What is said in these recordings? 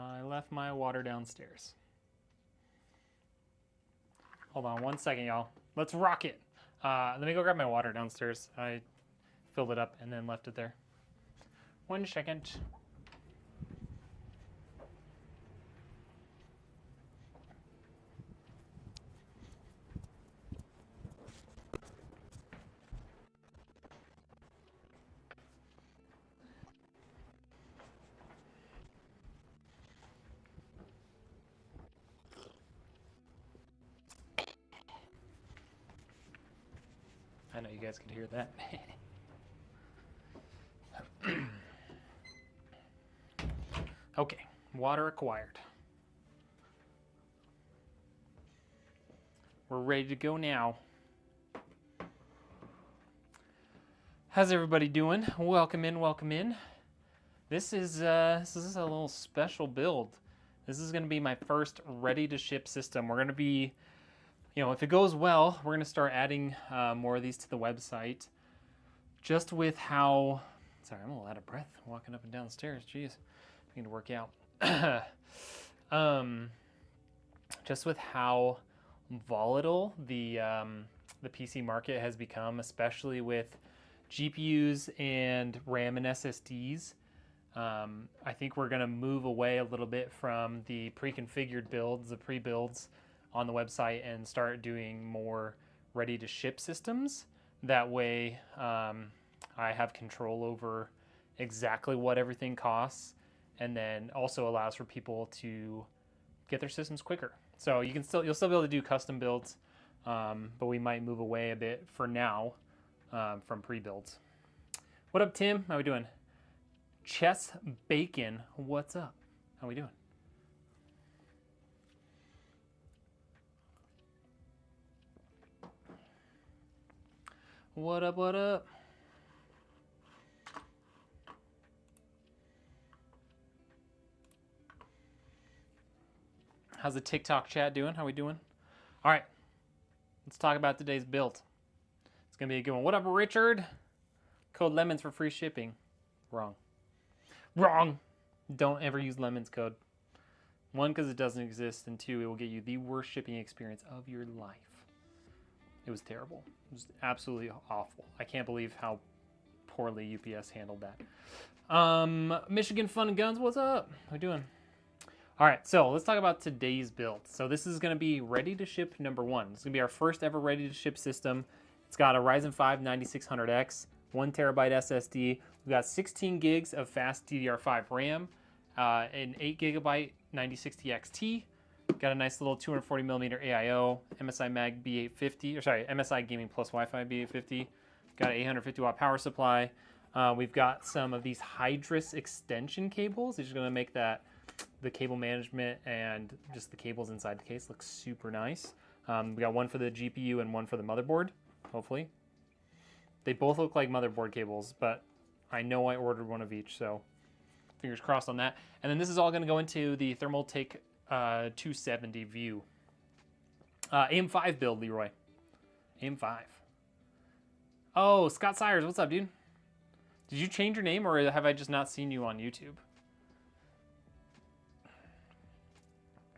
I left my water downstairs. Hold on one second, y'all. Let's rock it. Let me go grab my water downstairs. I filled it up and then left it there. 1 second. I know you guys could hear that. Okay, water acquired. We're ready to go now. How's everybody doing? Welcome in, welcome in. This is a little special build. This is going to be my first ready to ship system. We're going to be, you know, if it goes well, we're going to start adding more of these to the website. Just with how, sorry, I'm a little out of breath walking up and down the stairs. Jeez, I need to work out. Just with how volatile the PC market has become, especially with GPUs and RAM and SSDs. I think we're going to move away a little bit from the pre-configured builds, the pre-builds on the website, and start doing more ready-to-ship systems. That way, I have control over exactly what everything costs, and then also allows for people to get their systems quicker. So you'll still be able to do custom builds, but we might move away a bit for now from pre-builds. What up, Tim? How we doing? Chess Bacon, what's up? How we doing? What up, what up? How's the TikTok chat doing? How we doing? All right, let's talk about today's build. It's gonna be a good one. What up, Richard? Code lemons for free shipping. Wrong. Wrong. Don't ever use lemons code. 1, because it doesn't exist, and 2, it will get you the worst shipping experience of your life. It was terrible. It was absolutely awful. I can't believe how poorly UPS handled that. Michigan Fun and Guns, what's up? How we doing? All right, so let's talk about today's build. So this is going to be ready to ship number 1. It's going to be our first ever ready to ship system. It's got a Ryzen 5 9600X, 1 terabyte SSD. We've got 16 gigs of fast DDR5 RAM, an 8 gigabyte 9060 XT. Got a nice little 240 millimeter AIO, MSI Mag B850, or sorry, MSI Gaming Plus Wi-Fi B850. Got an 850 watt power supply. We've got some of these Hydrus extension cables. These are going to make the cable management and just the cables inside the case look super nice. We got one for the GPU and one for the motherboard, hopefully. They both look like motherboard cables, but I know I ordered one of each, so fingers crossed on that. And then this is all going to go into the Thermaltake 270 view. AM5 build, Leroy. AM5. Oh, Scott Sires, what's up, dude? Did you change your name, or have I just not seen you on YouTube?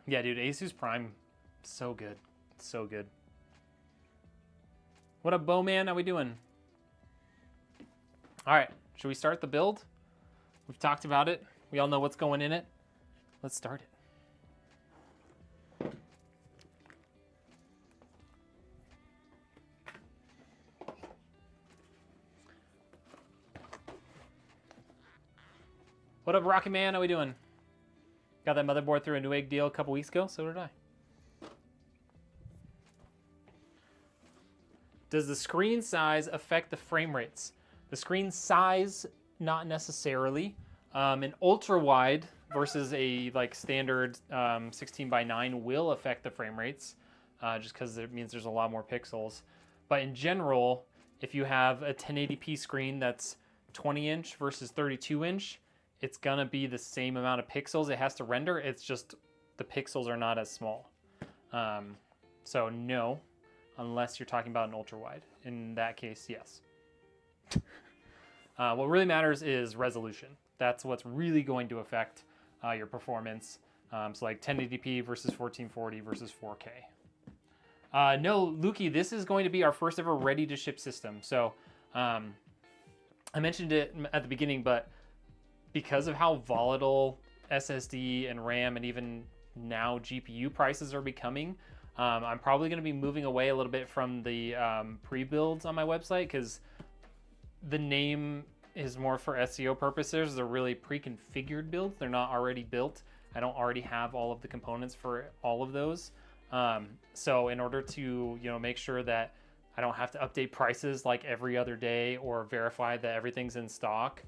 Yeah, dude, Asus Prime, so good. So good. What up, Bowman? How we doing? All right, should we start the build? We've talked about it. We all know what's going in it. Let's start it. What up, Rocket Man? How we doing? Got that motherboard through a Newegg deal a couple weeks ago, so did I. Does the screen size affect the frame rates? The screen size, not necessarily. An ultra wide versus a standard 16:9 will affect the frame rates, just because it means there's a lot more pixels. But in general, if you have a 1080p screen that's 20 inch versus 32 inch, it's gonna be the same amount of pixels it has to render. It's just the pixels are not as small. So no, unless you're talking about an ultra wide. In that case, yes. What really matters is resolution. That's what's really going to affect your performance. So like 1080p versus 1440 versus 4K. No, Lukey, this is going to be our first ever ready to ship system. So I mentioned it at the beginning, but because of how volatile SSD and RAM and even now GPU prices are becoming, I'm probably going to be moving away a little bit from the pre-builds on my website, because the name is more for SEO purposes. They're really pre-configured builds. They're not already built. I don't already have all of the components for all of those. So in order to, make sure that I don't have to update prices like every other day or verify that everything's in stock,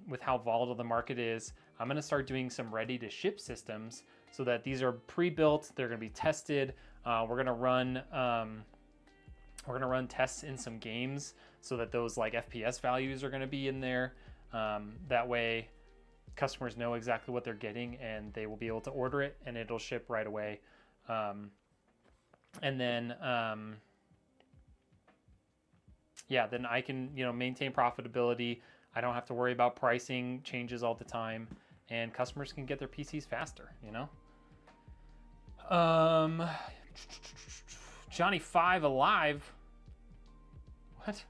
with how volatile the market is, I'm going to start doing some ready to ship systems so that these are pre-built. They're going to be tested. We're going to run tests in some games so that those like FPS values are going to be in there. That way customers know exactly what they're getting and they will be able to order it and it'll ship right away. And then, then I can, maintain profitability. I don't have to worry about pricing changes all the time, and customers can get their PCs faster, Johnny 5 alive. What?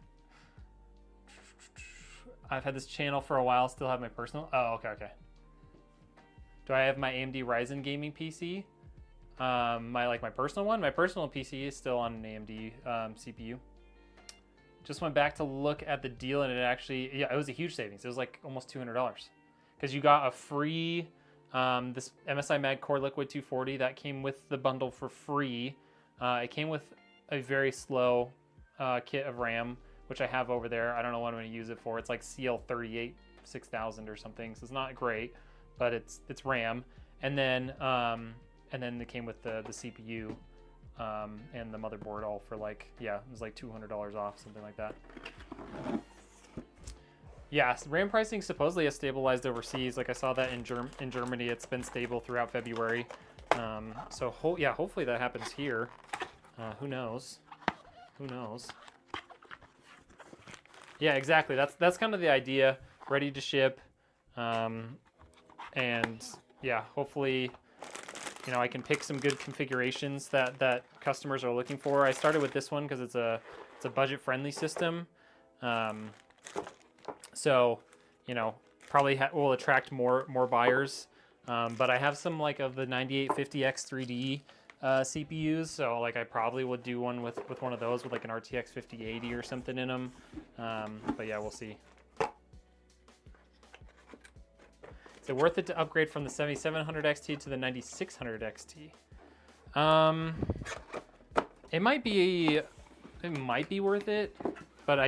I've had this channel for a while, still have my personal. Oh, okay. Do I have my AMD Ryzen gaming PC? My personal one? My personal PC is still on an AMD CPU. Just went back to look at the deal, and it was a huge savings. It was like almost $200 because you got a free this MSI Mag Core Liquid 240 that came with the bundle for free. It came with a very slow kit of RAM, which I have over there. I don't know what I'm going to use it for. It's like CL38 6000 or something, so it's not great, but it's RAM. And then it came with the CPU. And the motherboard all for it was like $200 off, something like that. Yeah, RAM pricing supposedly has stabilized overseas. Like I saw that in Germany, it's been stable throughout February. So hopefully that happens here. Who knows? Yeah, exactly. That's kind of the idea. Ready to ship, and yeah, hopefully. I can pick some good configurations that customers are looking for. I started with this one because it's a budget-friendly system. So, probably will attract more buyers. But I have some of the 9850X3D CPUs, so I probably would do one with one of those with an RTX 5080 or something in them. But yeah, we'll see. Is it worth it to upgrade from the 7700 XT to the 9600 XT? It might be worth it, but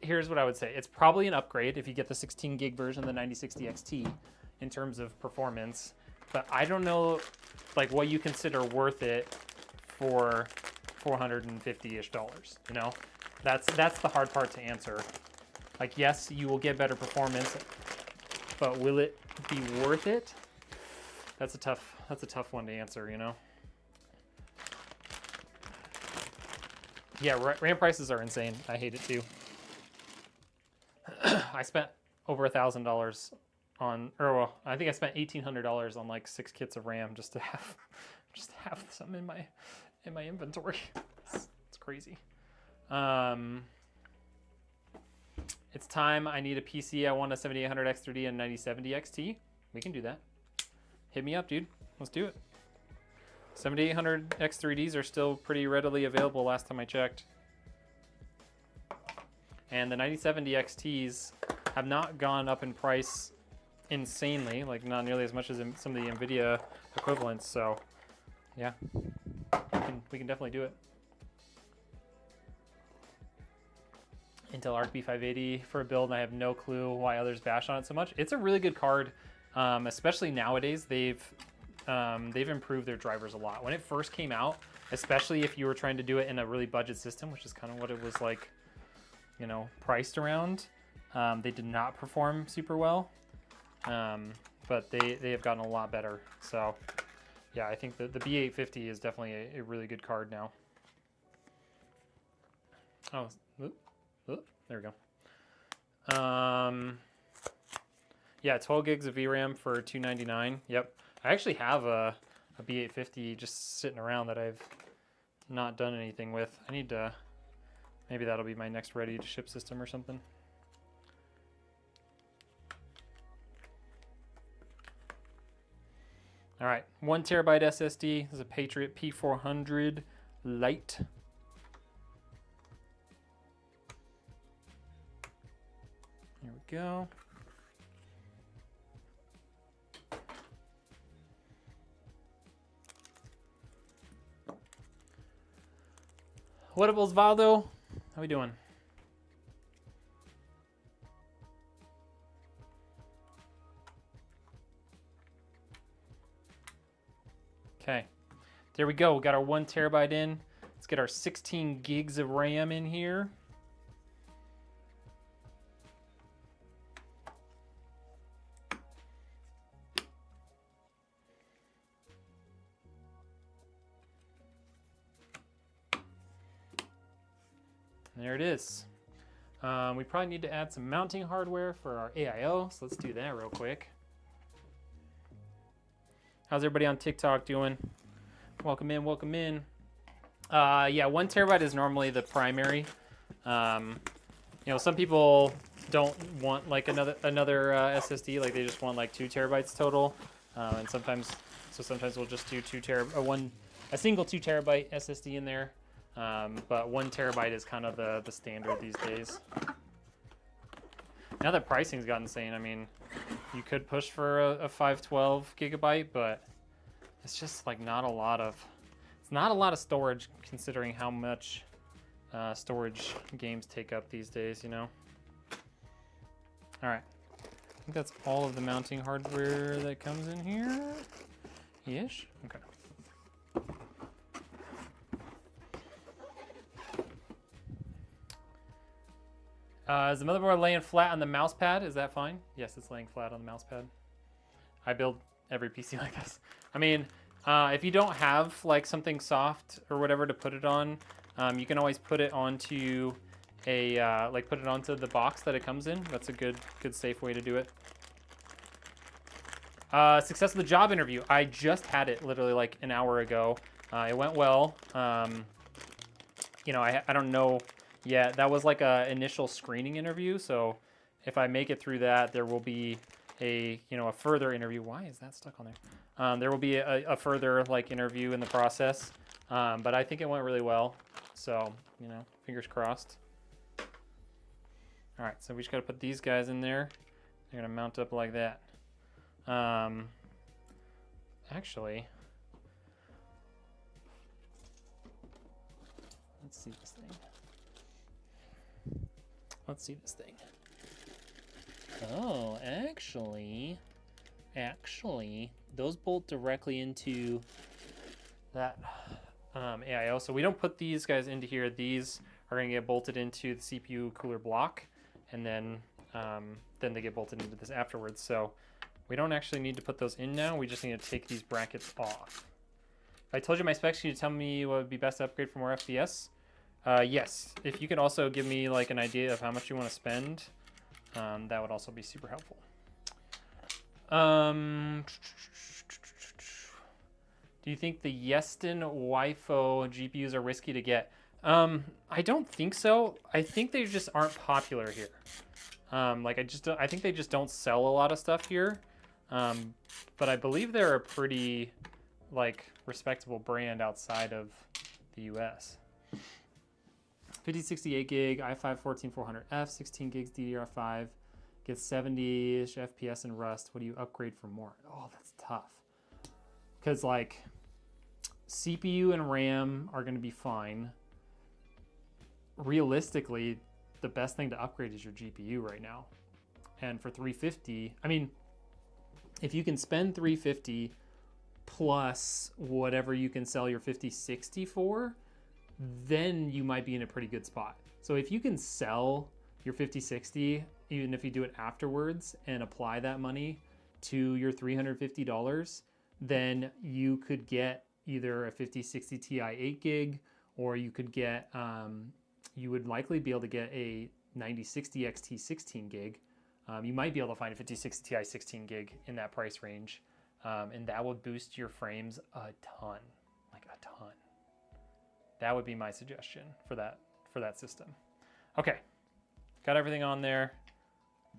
here's what I would say. It's probably an upgrade if you get the 16 gig version of the 9060 XT in terms of performance, but I don't know what you consider worth it for $450-ish. That's the hard part to answer. Yes, you will get better performance, but will it be worth it? That's a tough one to answer, Yeah, RAM prices are insane. I hate it too. I spent over $1,000 on, I think I spent $1,800 on 6 kits of RAM just to have some in my inventory. It's crazy. It's time. I need a PC. I want a 7800 X3D and 9070 XT. We can do that. Hit me up, dude. Let's do it. 7800 X3Ds are still pretty readily available last time I checked. And the 9070 XTs have not gone up in price insanely, not nearly as much as some of the Nvidia equivalents. So, yeah, we can definitely do it. Intel Arc B580 for a build, and I have no clue why others bash on it so much. It's a really good card, especially nowadays. They've improved their drivers a lot. When it first came out, especially if you were trying to do it in a really budget system, which is kind of what it was priced around, they did not perform super well, but they have gotten a lot better. So yeah, I think the B850 is definitely a really good card now. There we go. Yeah, 12 gigs of VRAM for $299. Yep. I actually have a B850 just sitting around that I've not done anything with. I need to, maybe that'll be my next ready to ship system or something. All right, 1 terabyte SSD. This is a Patriot P400 Lite. Here we go. What up, Osvaldo? How we doing? Okay, there we go. We got our 1 terabyte in. Let's get our 16 gigs of RAM in here. There it is. We probably need to add some mounting hardware for our AIO, so let's do that real quick. How's everybody on TikTok doing? Welcome in, welcome in. Yeah, 1 terabyte is normally the primary. You know, some people don't want like another SSD, like they just want like 2 terabytes total. And sometimes we'll just do a single 2 terabyte SSD in there. But 1 terabyte is kind of the standard these days. Now that pricing's got insane, I mean, you could push for a 512 gigabyte, but it's just like not a lot of storage considering how much storage games take up these days, you know? All right, I think that's all of the mounting hardware that comes in here. Ish, okay. Is the motherboard laying flat on the mouse pad? Is that fine? Yes, it's laying flat on the mouse pad. I build every PC like this. I mean, if you don't have like something soft or whatever to put it on, you can always put it onto put it onto the box that it comes in. That's a good safe way to do it. Success of the job interview. I just had it literally like an hour ago. It went well. You know, I don't know. Yeah, that was like a initial screening interview. So if I make it through that, there will be a further interview. Why is that stuck on there? There will be a further like interview in the process. But I think it went really well. So, you know, fingers crossed. All right, so we just got to put these guys in there. They're going to mount up like that. Actually, let's see this thing. Let's see this thing. Oh, actually, those bolt directly into that AIO. So we don't put these guys into here. These are going to get bolted into the CPU cooler block, and then they get bolted into this afterwards. So we don't actually need to put those in now. We just need to take these brackets off. If I told you my specs, can you tell me what would be best to upgrade for more FPS? Yes, if you could also give me like an idea of how much you want to spend, that would also be super helpful. Do you think the Yeston Wifi GPUs are risky to get? I don't think so. I think they just aren't popular here. I think they just don't sell a lot of stuff here. But I believe they're a pretty like respectable brand outside of the US. 5068 gig, i5 14400F, 16 gigs DDR5, gets 70-ish FPS in Rust. What do you upgrade for more? Oh, that's tough. Because like CPU and RAM are going to be fine. Realistically, the best thing to upgrade is your GPU right now. And for 350, I mean, if you can spend 350 plus whatever you can sell your 5060 for, then you might be in a pretty good spot. So if you can sell your 5060, even if you do it afterwards and apply that money to your $350, then you could get either a 5060 Ti 8 gig, or you could get, you would likely be able to get a 9060 XT 16 gig. You might be able to find a 5060 Ti 16 gig in that price range, and that would boost your frames a ton, like a ton. That would be my suggestion for that system. Okay, got everything on there.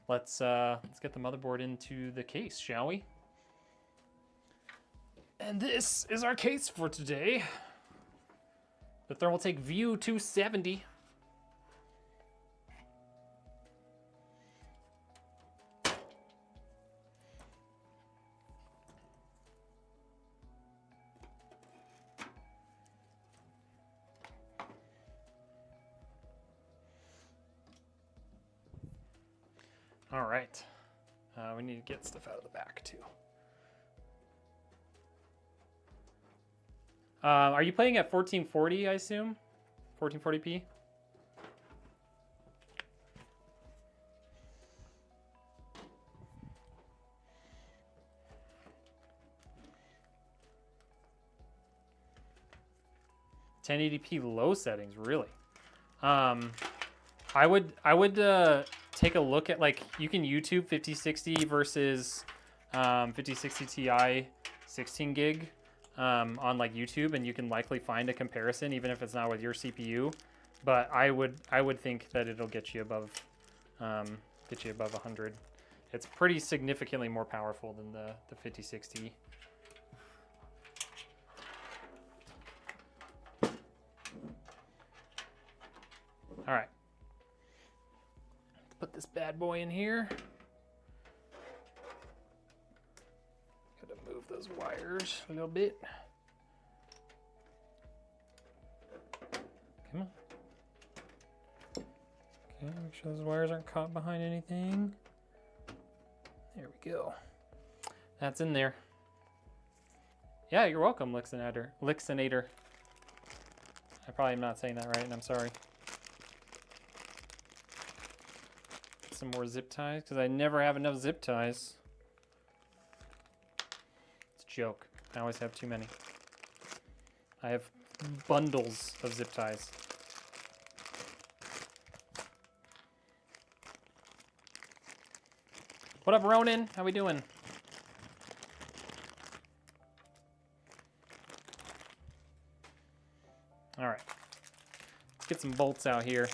Let's get the motherboard into the case, shall we? And this is our case for today. The Thermaltake View 270. All right, we need to get stuff out of the back too. Are you playing at 1440, I assume? 1440p? (1080p) low settings, really? I would take a look at, like, you can YouTube 5060 versus 5060 Ti 16 gig on like YouTube, and you can likely find a comparison even if it's not with your CPU. But I would think that it'll get you above 100. It's pretty significantly more powerful than the 5060. All right, let's put this bad boy in here. Gotta move those wires a little bit. Come on. Okay, make sure those wires aren't caught behind anything. There we go. That's in there. Yeah, you're welcome, Lixinator. I probably am not saying that right, and I'm sorry. Some more zip ties, because I never have enough zip ties. It's a joke. I always have too many. I have bundles of zip ties. What up, Ronan? How we doing? All right. Let's get some bolts out here.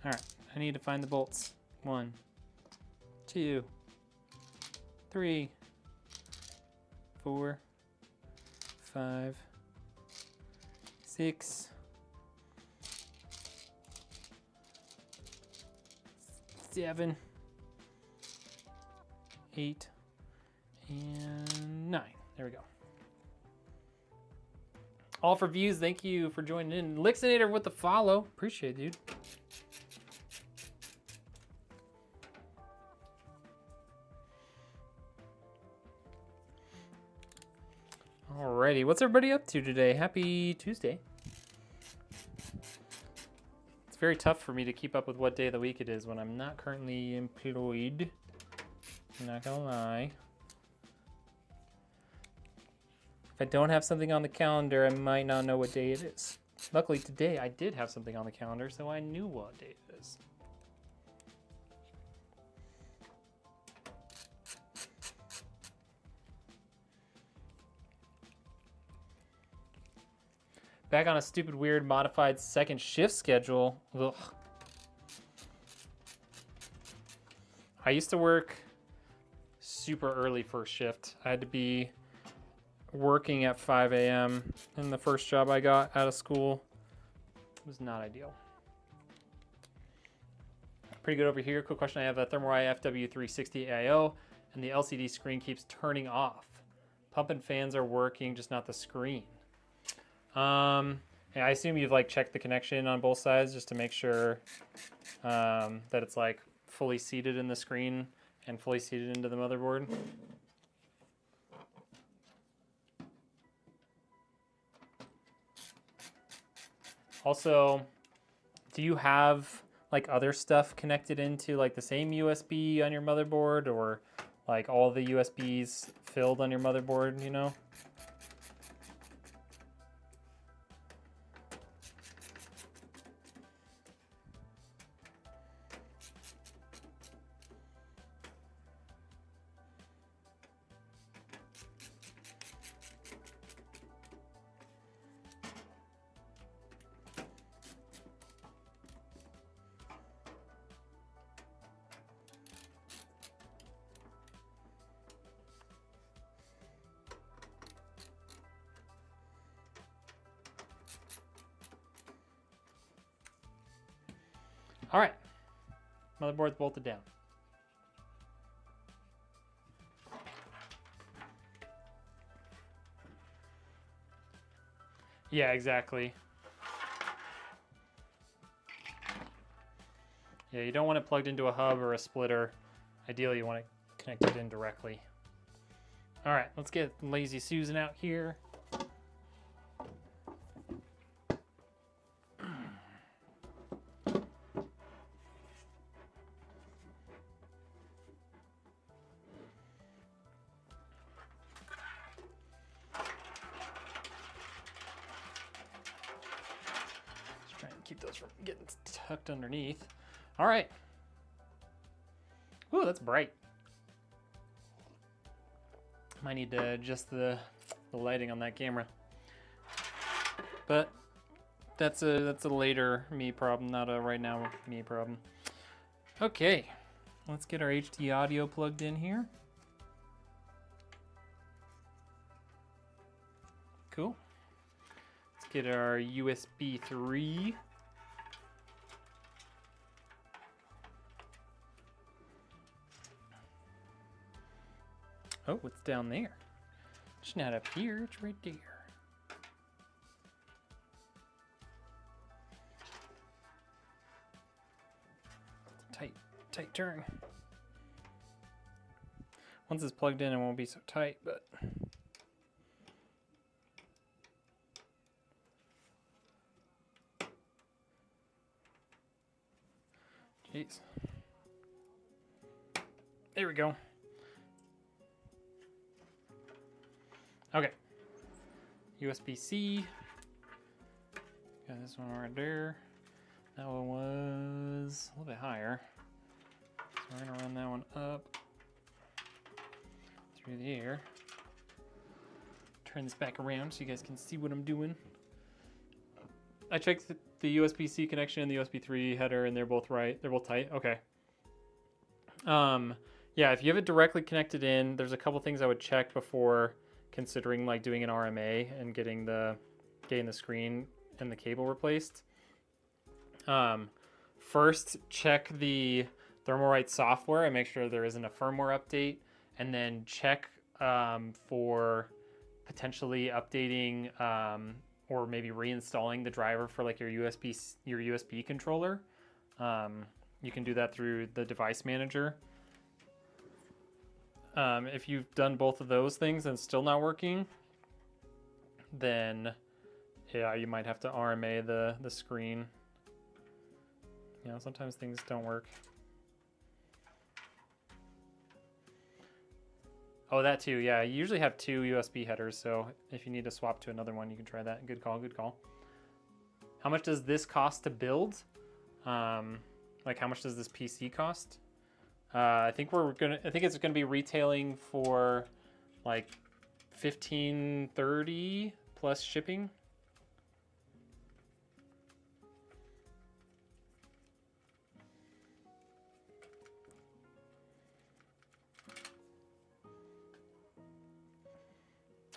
All right, I need to find the bolts. 1, 2, 3, 4, 5, 6, 7, 8, and 9. There we go. All for views. Thank you for joining in. Lixinator with the follow. Appreciate it, dude. Alrighty, what's everybody up to today? Happy Tuesday. It's very tough for me to keep up with what day of the week it is when I'm not currently employed. I'm not gonna lie. If I don't have something on the calendar, I might not know what day it is. Luckily today I did have something on the calendar, so I knew what day it is. Back on a stupid, weird, modified second shift schedule. Ugh. I used to work super early first shift. I had to be working at 5 a.m. in the first job I got out of school. It was not ideal. Pretty good over here. Quick question. I have a Thermaltake FW360 AIO, and the LCD screen keeps turning off. Pump and fans are working, just not the screen. Yeah, I assume you've like checked the connection on both sides just to make sure that it's like fully seated in the screen and fully seated into the motherboard. Also, do you have like other stuff connected into like the same USB on your motherboard, or like all the USBs filled on your motherboard, you know? All right, motherboard's bolted down. Yeah, exactly. Yeah, you don't want it plugged into a hub or a splitter. Ideally, you want it connected in directly. All right, let's get Lazy Susan out here. Keep those from getting tucked underneath. All right. Ooh, that's bright. Might need to adjust the lighting on that camera. But that's a later me problem, not a right now me problem. Okay, let's get our HD audio plugged in here. Cool. Let's get our USB 3. Oh, it's down there. It's not up here, it's right there. It's a tight turn. Once it's plugged in, it won't be so tight, but. Jeez. There we go. Okay, USB-C, got this one right there. That one was a little bit higher. So we're gonna run that one up through the air. Turn this back around so you guys can see what I'm doing. I checked the USB-C connection and the USB 3 header, and they're both right. They're both tight. Okay. Yeah, if you have it directly connected in, there's a couple things I would check before considering like doing an RMA and getting the screen and the cable replaced. First, check the Thermalright software and make sure there isn't a firmware update, and then check for potentially updating or maybe reinstalling the driver for like your USB controller. You can do that through the device manager. If you've done both of those things and it's still not working, then yeah, you might have to RMA the screen. You know, sometimes things don't work. Oh, that too, yeah. You usually have 2 USB headers, so if you need to swap to another one, you can try that. Good call, good call. How much does this cost to build? Like how much does this PC cost? I think it's gonna be retailing for like $15.30 plus shipping.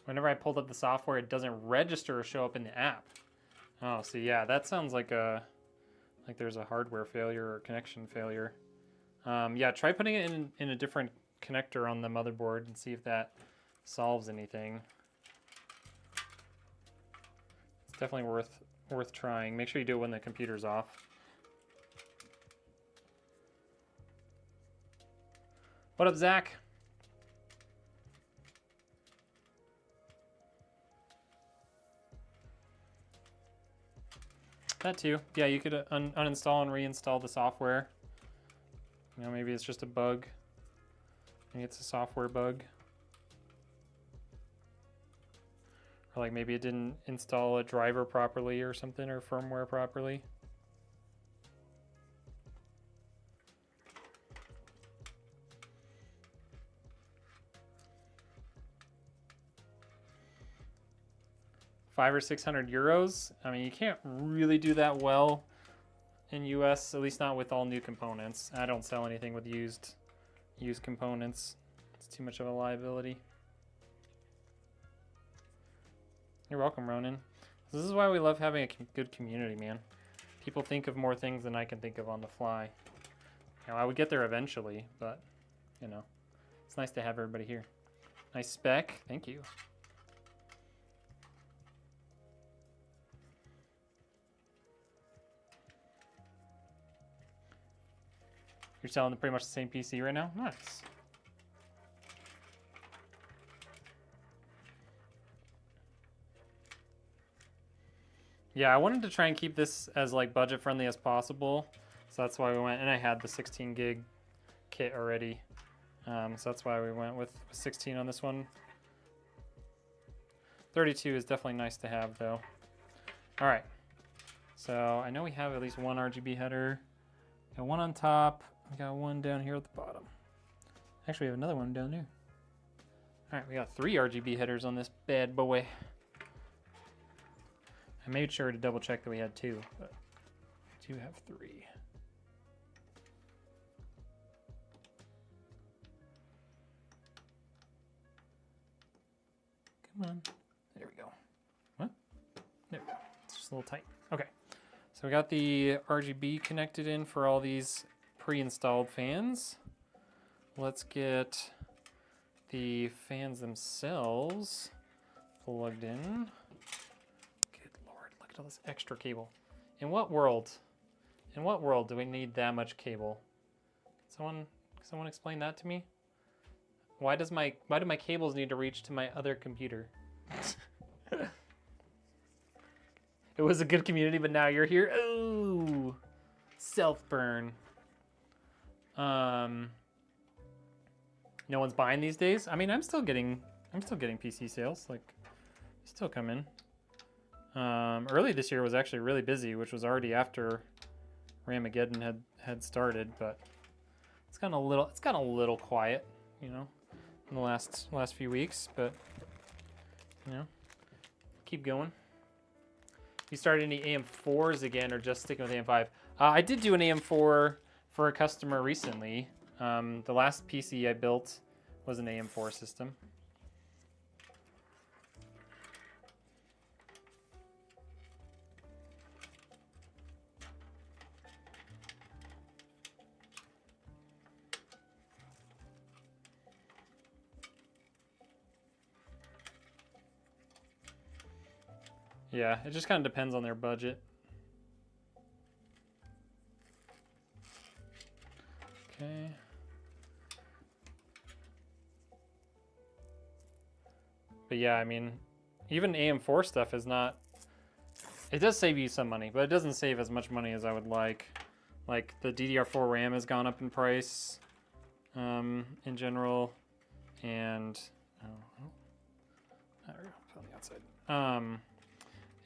Whenever I pulled up the software, it doesn't register or show up in the app. Oh, so yeah, that sounds like there's a hardware failure or connection failure. Yeah, try putting it in a different connector on the motherboard and see if that solves anything. It's definitely worth trying. Make sure you do it when the computer's off. What up, Zach? That too. Yeah, you could uninstall and reinstall the software. You know, maybe it's just a bug. Maybe it's a software bug. Or like maybe it didn't install a driver properly or something, or firmware properly. €500 or €600. I mean, you can't really do that well in US, at least not with all new components. I don't sell anything with used components. It's too much of a liability. You're welcome, Ronan. This is why we love having a good community, man. People think of more things than I can think of on the fly. You know, I would get there eventually, but, you know, it's nice to have everybody here. Nice spec. Thank you. You're selling pretty much the same PC right now? Nice. Yeah, I wanted to try and keep this as like budget friendly as possible. So that's why we went, and I had the 16 gig kit already. So that's why we went with 16 on this one. 32 is definitely nice to have though. All right. So I know we have at least one RGB header. Got one on top. We got one down here at the bottom. Actually, we have another one down there. All right, we got 3 RGB headers on this bad boy. I made sure to double check that we had 2, but we do have 3. Come on. There we go. What? There we go. It's just a little tight. Okay. So we got the RGB connected in for all these pre-installed fans. Let's get the fans themselves plugged in. Good Lord, look at all this extra cable. In what world do we need that much cable? Someone explain that to me? Why do my cables need to reach to my other computer? It was a good community, but now you're here. Ooh, self-burn. No one's buying these days. I mean, I'm still getting PC sales. Like, still come in. Early this year was actually really busy, which was already after Ramageddon had started, but it's gotten a little quiet, you know, in the last few weeks. But you know, keep going. You started any AM4s again, or just sticking with AM5? I did do an AM4 for a customer recently. The last PC I built was an AM4 system. Yeah, it just kind of depends on their budget. Okay. But yeah, I mean, even AM4 stuff is not... It does save you some money, but it doesn't save as much money as I would like. Like, the DDR4 RAM has gone up in price in general. And... there we go, on the outside.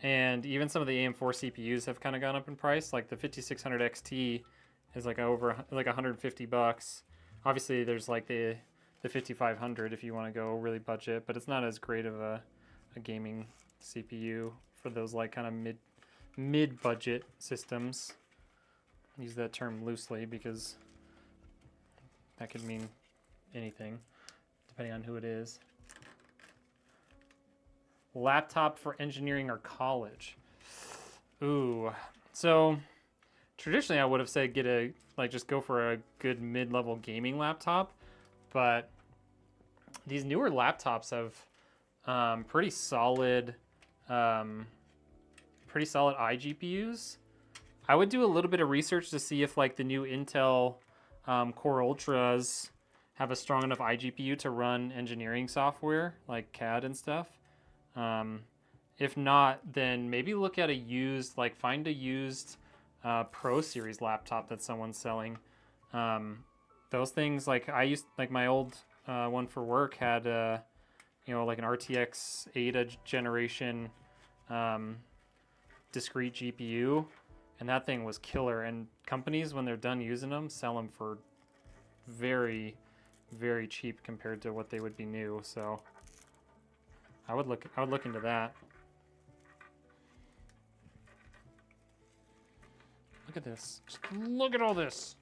And even some of the AM4 CPUs have kind of gone up in price. Like the 5600 XT is like over like $150. Obviously, there's like the 5500 if you want to go really budget, but it's not as great of a gaming CPU for those like kind of mid-budget systems. I use that term loosely because that could mean anything depending on who it is. Laptop for engineering or college. Ooh, so traditionally I would have said just go for a good mid-level gaming laptop, but these newer laptops have pretty solid iGPUs. I would do a little bit of research to see if like the new Intel Core Ultras have a strong enough iGPU to run engineering software like CAD and stuff. If not, then maybe look at a used, like find a used Pro Series laptop that someone's selling. Those things, like I used, like my old one for work had, you know, like an RTX 8 generation discrete GPU, and that thing was killer. And companies, when they're done using them, sell them for very, very cheap compared to what they would be new. So I would look into that. Look at this. Just look at all this.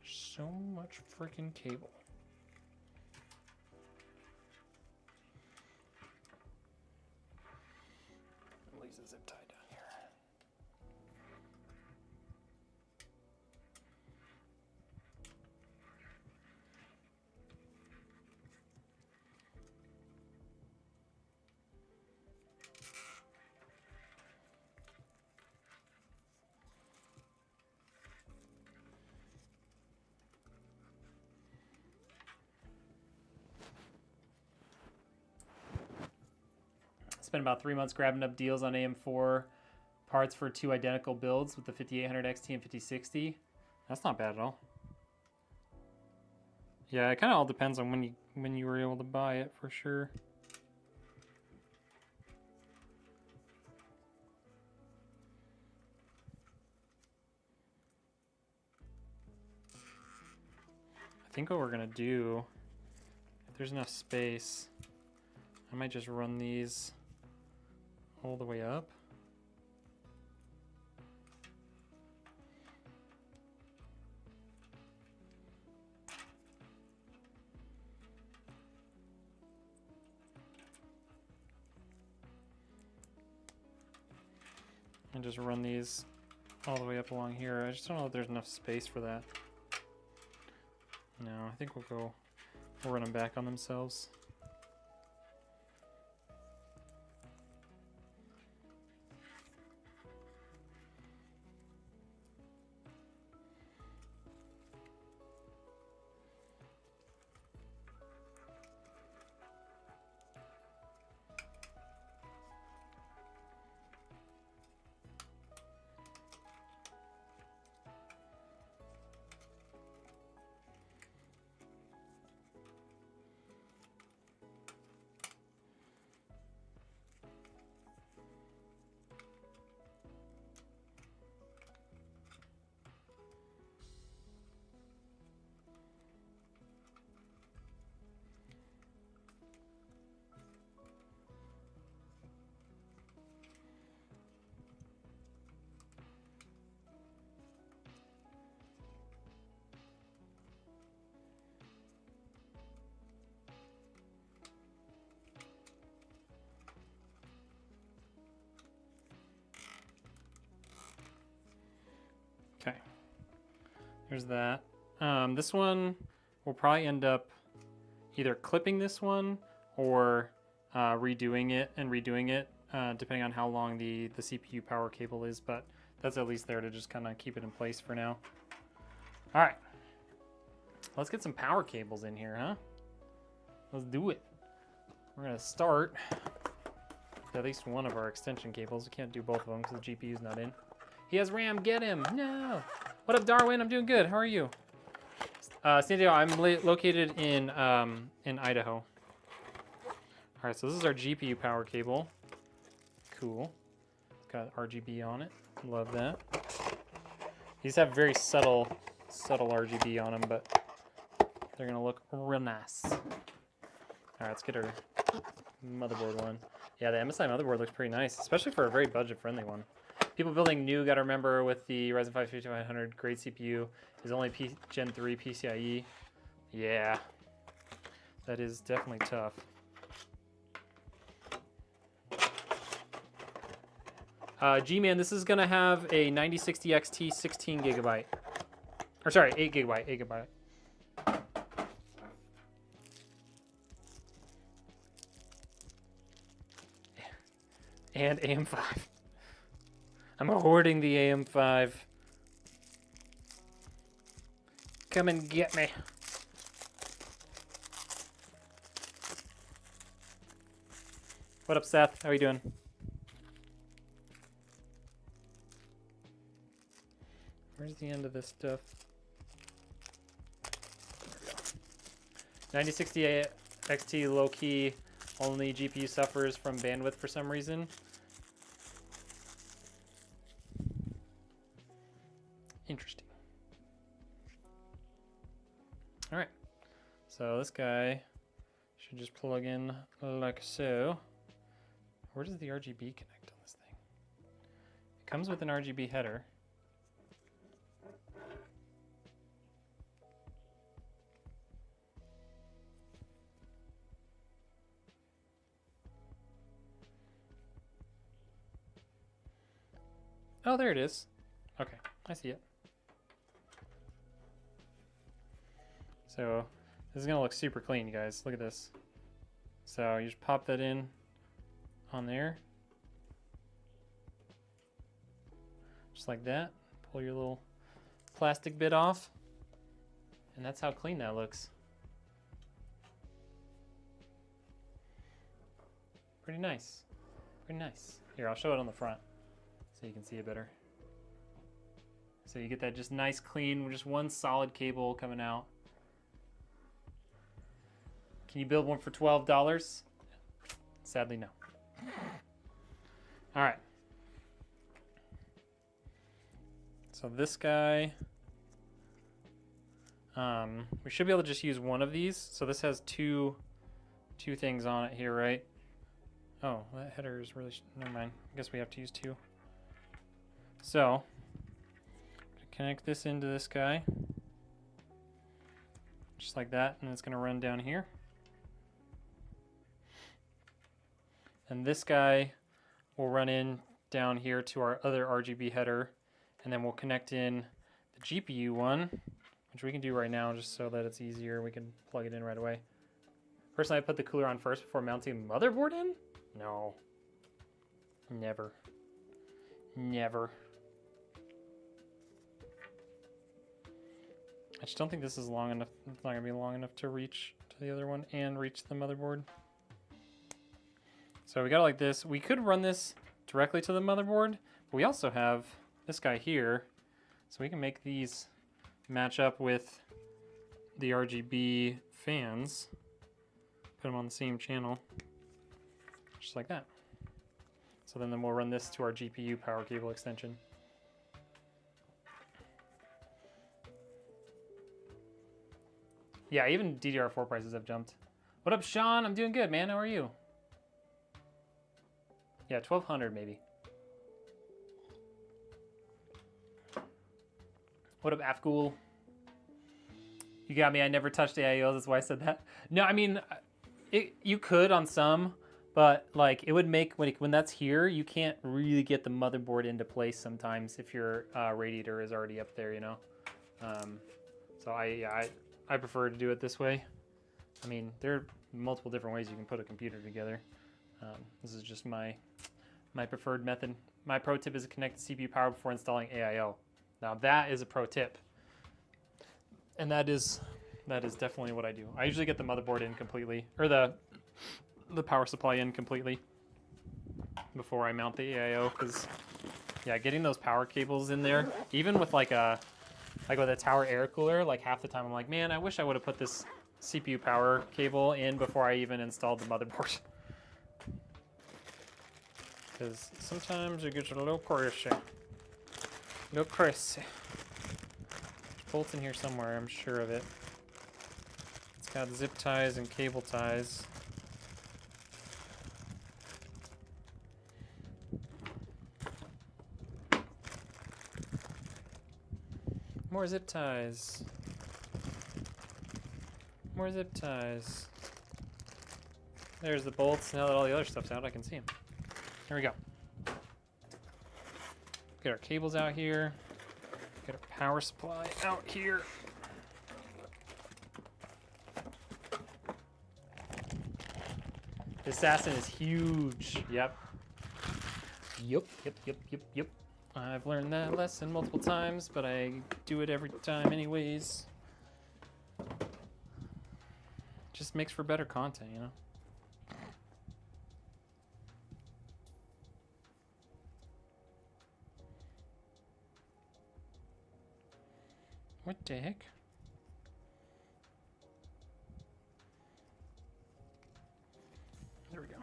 So much freaking cable. At least a zip tie down here. Spent about 3 months grabbing up deals on AM4 parts for 2 identical builds with the 5800 XT and 5060. That's not bad at all. Yeah, it kind of all depends on when you were able to buy it for sure. I think what we're gonna do, if there's enough space, I might just run these all the way up. And just run these all the way up along here. I just don't know if there's enough space for that. No, I think we'll run them back on themselves. Okay, there's that. This one will probably end up either clipping this one or redoing it, depending on how long the CPU power cable is, but that's at least there to just kind of keep it in place for now. All right, let's get some power cables in here, huh? Let's do it. We're gonna start with at least one of our extension cables. We can't do both of them because the GPU's not in. He has RAM, get him, no. What up, Darwin? I'm doing good, how are you? San Diego, I'm located in Idaho. All right, so this is our GPU power cable. Cool, it's got RGB on it, love that. These have very subtle RGB on them, but they're gonna look real nice. All right, let's get our motherboard one. Yeah, the MSI motherboard looks pretty nice, especially for a very budget-friendly one. People building new, gotta remember with the Ryzen 5 5500 grade CPU is only Gen 3 PCIe. Yeah, that is definitely tough. G-Man, this is gonna have a 9060 XT 16 gigabyte. Or sorry, 8 gigabyte, 8 gigabyte. And AM5. I'm hoarding the AM5. Come and get me. What up, Seth? How are you doing? Where's the end of this stuff? 9060 XT low-key, only GPU suffers from bandwidth for some reason. Interesting. All right, so this guy should just plug in like so. Where does the RGB connect on this thing? It comes with an RGB header. Oh, there it is. Okay, I see it. So this is gonna look super clean, you guys. Look at this. So you just pop that in on there. Just like that. Pull your little plastic bit off. And that's how clean that looks. Pretty nice. Pretty nice. Here, I'll show it on the front so you can see it better. So you get that just nice, clean, just one solid cable coming out. Can you build one for $12? Sadly, no. All right. So this guy, we should be able to just use one of these. So this has two things on it here, right? Oh, that header is really, never mind. I guess we have to use two. So, connect this into this guy. Just like that, and it's gonna run down here. And this guy will run in down here to our other RGB header, and then we'll connect in the GPU one, which we can do right now just so that it's easier. We can plug it in right away. Personally, I put the cooler on first before mounting the motherboard in? No. Never. Never. I just don't think this is long enough. It's not gonna be long enough to reach to the other one and reach the motherboard. So we got it like this. We could run this directly to the motherboard, but we also have this guy here. So we can make these match up with the RGB fans. Put them on the same channel, just like that. So then we'll run this to our GPU power cable extension. Yeah, even DDR4 prices have jumped. What up, Sean? I'm doing good, man. How are you? Yeah, 1200 maybe. What up, Afghoul? You got me. I never touched AIOs. That's why I said that. No, I mean, you could on some, but like it would make when that's here, you can't really get the motherboard into place sometimes if your radiator is already up there, you know. So I prefer to do it this way. I mean, there are multiple different ways you can put a computer together. This is just my preferred method. My pro tip is to connect the CPU power before installing AIO. Now that is a pro tip, and that is definitely what I do. I usually get the motherboard in completely, or the power supply in completely before I mount the AIO, because yeah, getting those power cables in there, even with like with a tower air cooler, like half the time I'm like, man, I wish I would have put this CPU power cable in before I even installed the motherboard. Because sometimes it gets a little crazy. No crazy. There's bolts in here somewhere, I'm sure of it. It's got zip ties and cable ties. More zip ties. More zip ties. There's the bolts. Now that all the other stuff's out, I can see them. Here we go. Get our cables out here. Get our power supply out here. The Assassin is huge. Yep. Yep. I've learned that lesson multiple times, but I do it every time anyways. Just makes for better content, you know? What the heck? There we go.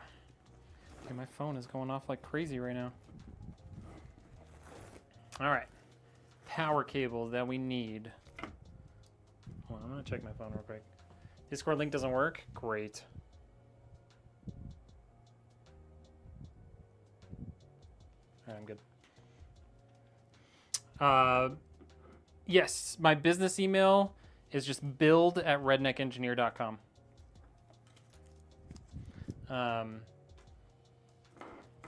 Okay, my phone is going off like crazy right now. All right. Power cables that we need. Hold on, I'm gonna check my phone real quick. Discord link doesn't work? Great. All right, I'm good. Yes, my business email is just build@redneckengineer.com.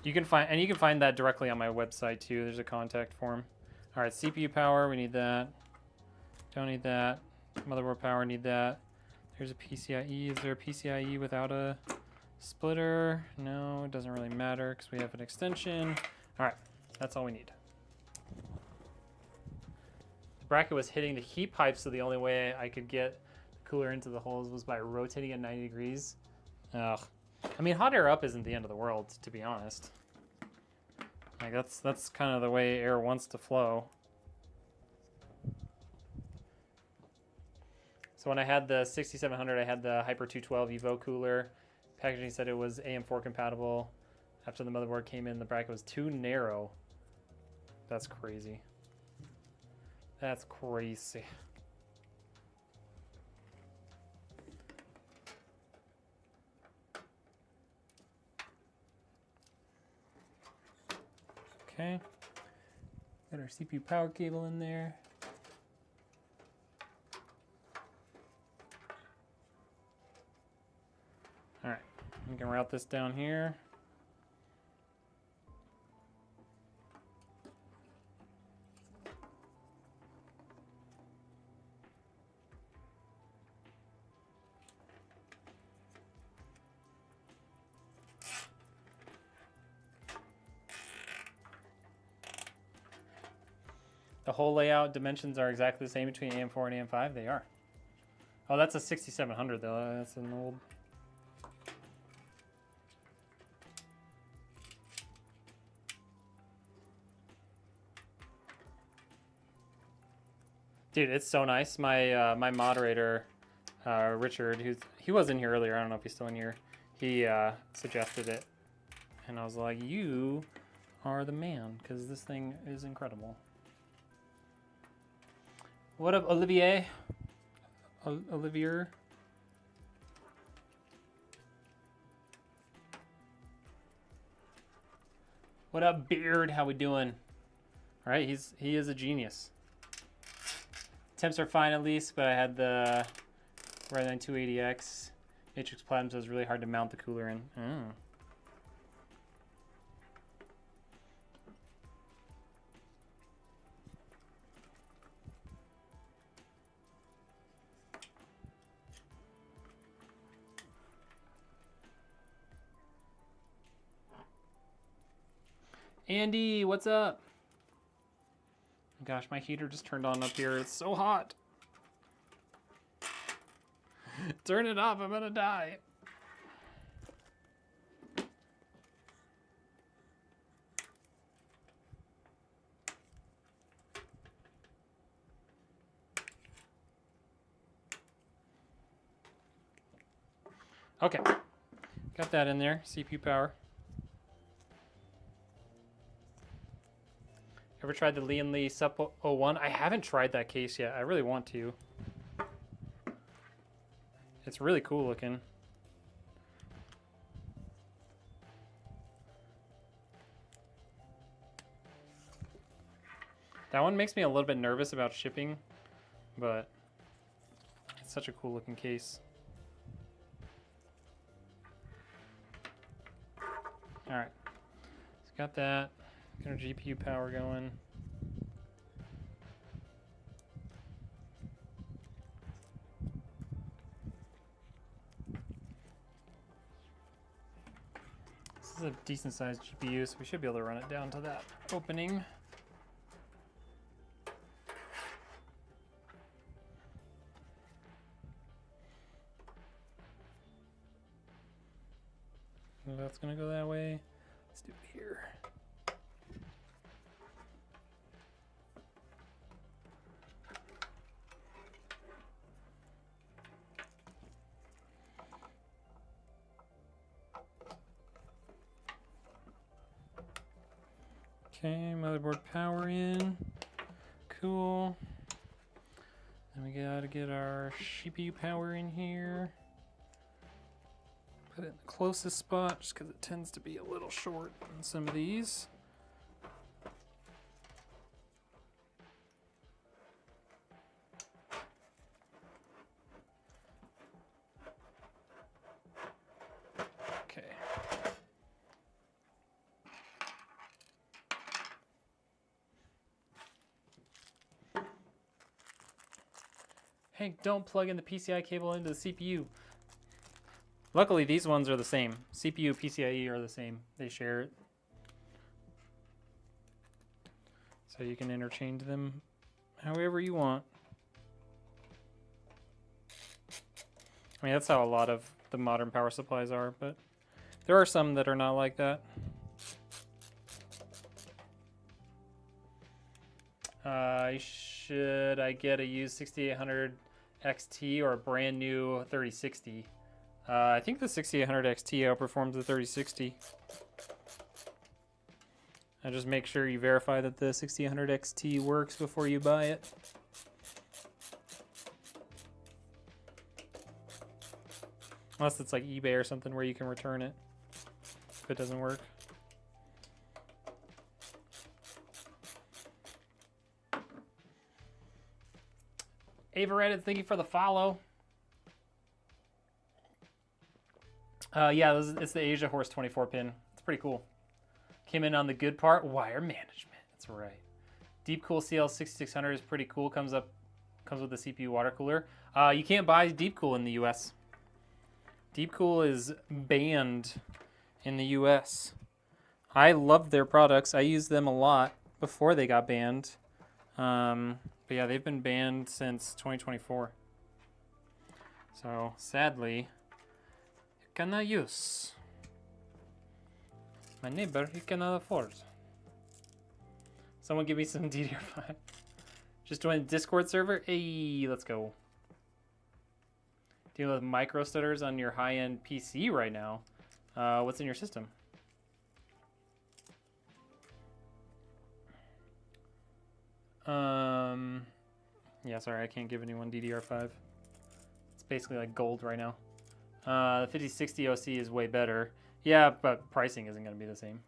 You can find that directly on my website too. There's a contact form. All right, CPU power, we need that. Don't need that. Motherboard power, need that. There's a PCIe. Is there a PCIe without a splitter? No, it doesn't really matter because we have an extension. All right, that's all we need. The bracket was hitting the heat pipe, so the only way I could get the cooler into the holes was by rotating at 90 degrees. Ugh. I mean, hot air up isn't the end of the world, to be honest. Like that's kind of the way air wants to flow. So when I had the 6700, I had the Hyper 212 Evo cooler. Packaging said it was AM4 compatible. After the motherboard came in, the bracket was too narrow. That's crazy. That's crazy. Okay. Got our CPU power cable in there. All right, we can route this down here. The whole layout dimensions are exactly the same between AM4 and AM5. They are. Oh, that's a 6700 though. That's an old. Dude, it's so nice. My my moderator, Richard, he was in here earlier. I don't know if he's still in here. He suggested it, and I was like, "You are the man," because this thing is incredible. What up, Olivier? Olivier? What up, Beard? How we doing? All right, he is a genius. Temps are fine at least, but I had the Ryzen 280X Matrix Platinum, so it was really hard to mount the cooler in. Oh. Andy, what's up? Gosh, my heater just turned on up here. It's so hot. Turn it off, I'm gonna die. Okay, got that in there, CPU power. Ever tried the Lee & Lee Sup 01? I haven't tried that case yet. I really want to. It's really cool looking. That one makes me a little bit nervous about shipping, but it's such a cool looking case. All right, so got that. Get our GPU power going. This is a decent sized GPU, so we should be able to run it down to that opening. So that's gonna go that way. Let's do it here. Okay, motherboard power in. Cool. Then we gotta get our CPU power in here. Put it in the closest spot just because it tends to be a little short on some of these. Okay. Hey, don't plug in the PCI cable into the CPU. Luckily, these ones are the same. CPU, PCIe are the same. They share it. So you can interchange them however you want. I mean, that's how a lot of the modern power supplies are, but there are some that are not like that. Should I get a used 6800 XT or a brand new 3060? I think the 6800 XT outperforms the 3060. Just make sure you verify that the 6800 XT works before you buy it. Unless it's like eBay or something where you can return it if it doesn't work. Ava Reddit, thank you for the follow. Yeah, it's the Asia Horse 24 pin. It's pretty cool. Came in on the good part, wire management. That's right. Deep Cool CL6600 is pretty cool. Comes with the CPU water cooler. You can't buy Deep Cool in the US. Deep Cool is banned in the US. I love their products. I used them a lot before they got banned. But yeah, they've been banned since 2024. So sadly, you cannot use. My neighbor, he cannot afford. Someone give me some DDR5. Just join the Discord server. Hey, let's go. Dealing with micro stutters on your high-end PC right now. What's in your system? Yeah, sorry, I can't give anyone DDR5. It's basically like gold right now. The 5060 OC is way better. Yeah, but pricing isn't going to be the same.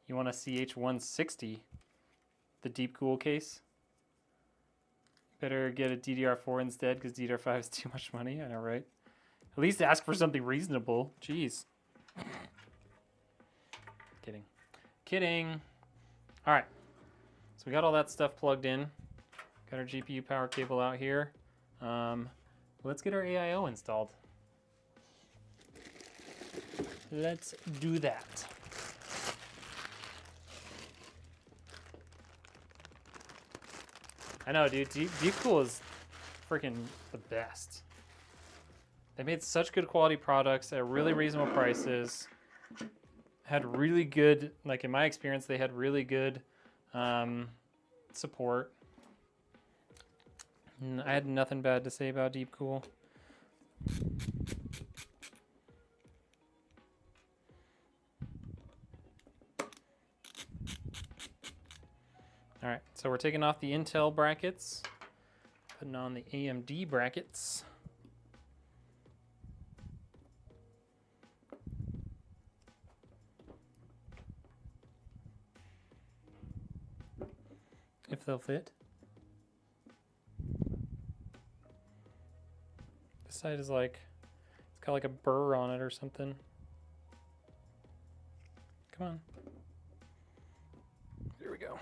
You want a CH160, the Deep Cool case? Better get a DDR4 instead because DDR5 is too much money. I know, right? At least ask for something reasonable. Jeez. Kidding. Kidding. All right. So we got all that stuff plugged in. Got our GPU power cable out here. Let's get our AIO installed. Let's do that. I know, dude. Deep Cool is freaking the best. They made such good quality products at really reasonable prices. Had really good, like in my experience, they had really good support. I had nothing bad to say about Deep Cool. All right, so we're taking off the Intel brackets, putting on the AMD brackets. If they'll fit. This side is like, it's got like a burr on it or something. Come on. Here we go.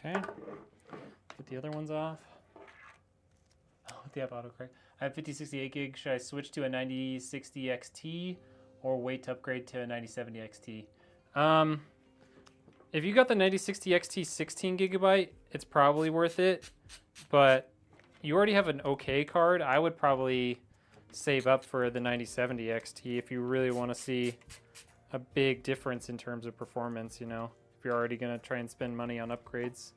Okay, put the other ones off. Oh, they have autocorrect. I have 5068 gig. Should I switch to a 9060 XT or wait to upgrade to a 9070 XT? If you got the 9060 XT 16 gigabyte, it's probably worth it. But you already have an okay card. I would probably save up for the 9070 XT if you really want to see a big difference in terms of performance, you know, if you're already going to try and spend money on upgrades.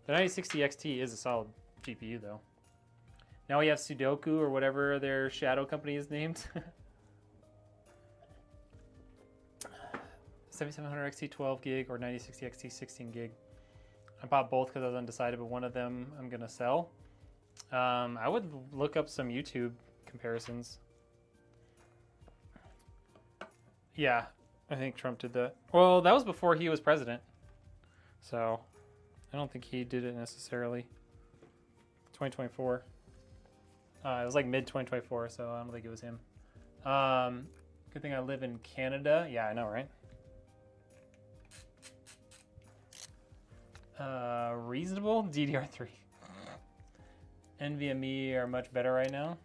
The 9060 XT is a solid GPU, though. Now we have Sudoku, or whatever their shadow company is named. 7700 XT 12 gig or 9060 XT 16 gig. I bought both because I was undecided, but one of them I'm going to sell. I would look up some YouTube comparisons. Yeah, I think Trump did that. Well, that was before he was president. So, I don't think he did it necessarily. 2024. It was like mid-2024, so I don't think it was him. Good thing I live in Canada. Yeah, I know, right? Reasonable? DDR3. NVMe are much better right now.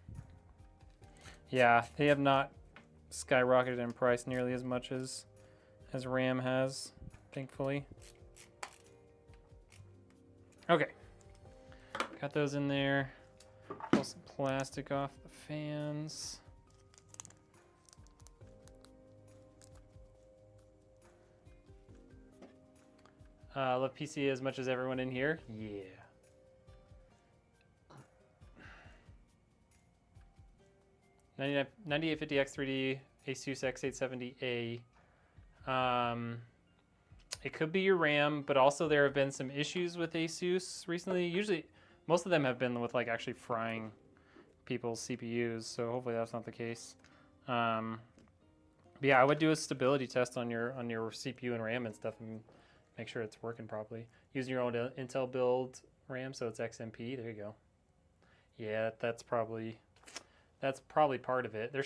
Yeah, they have not skyrocketed in price nearly as much as RAM has, thankfully. Okay. Got those in there. Pull some plastic off the fans. Love PC as much as everyone in here. Yeah. $9850 X3D ASUS X870A. It could be your RAM, but also there have been some issues with ASUS recently. Usually, most of them have been with like actually frying people's CPUs, so hopefully that's not the case. But yeah, I would do a stability test on your CPU and RAM and stuff, and make sure it's working properly. Using your own Intel build RAM, so it's XMP. There you go. Yeah, that's probably part of it. There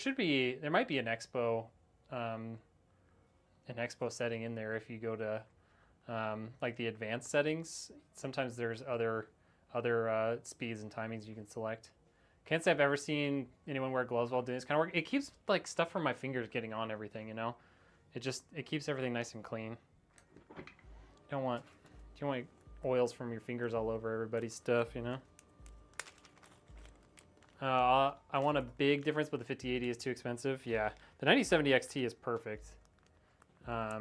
might be an expo setting in there if you go to like the advanced settings. Sometimes there's other speeds and timings you can select. Can't say I've ever seen anyone wear gloves while doing this kind of work. It keeps like stuff from my fingers getting on everything, you know. It keeps everything nice and clean. You don't want oils from your fingers all over everybody's stuff, you know. I want a big difference, but the 5080 is too expensive. Yeah, the 9070 XT is perfect. I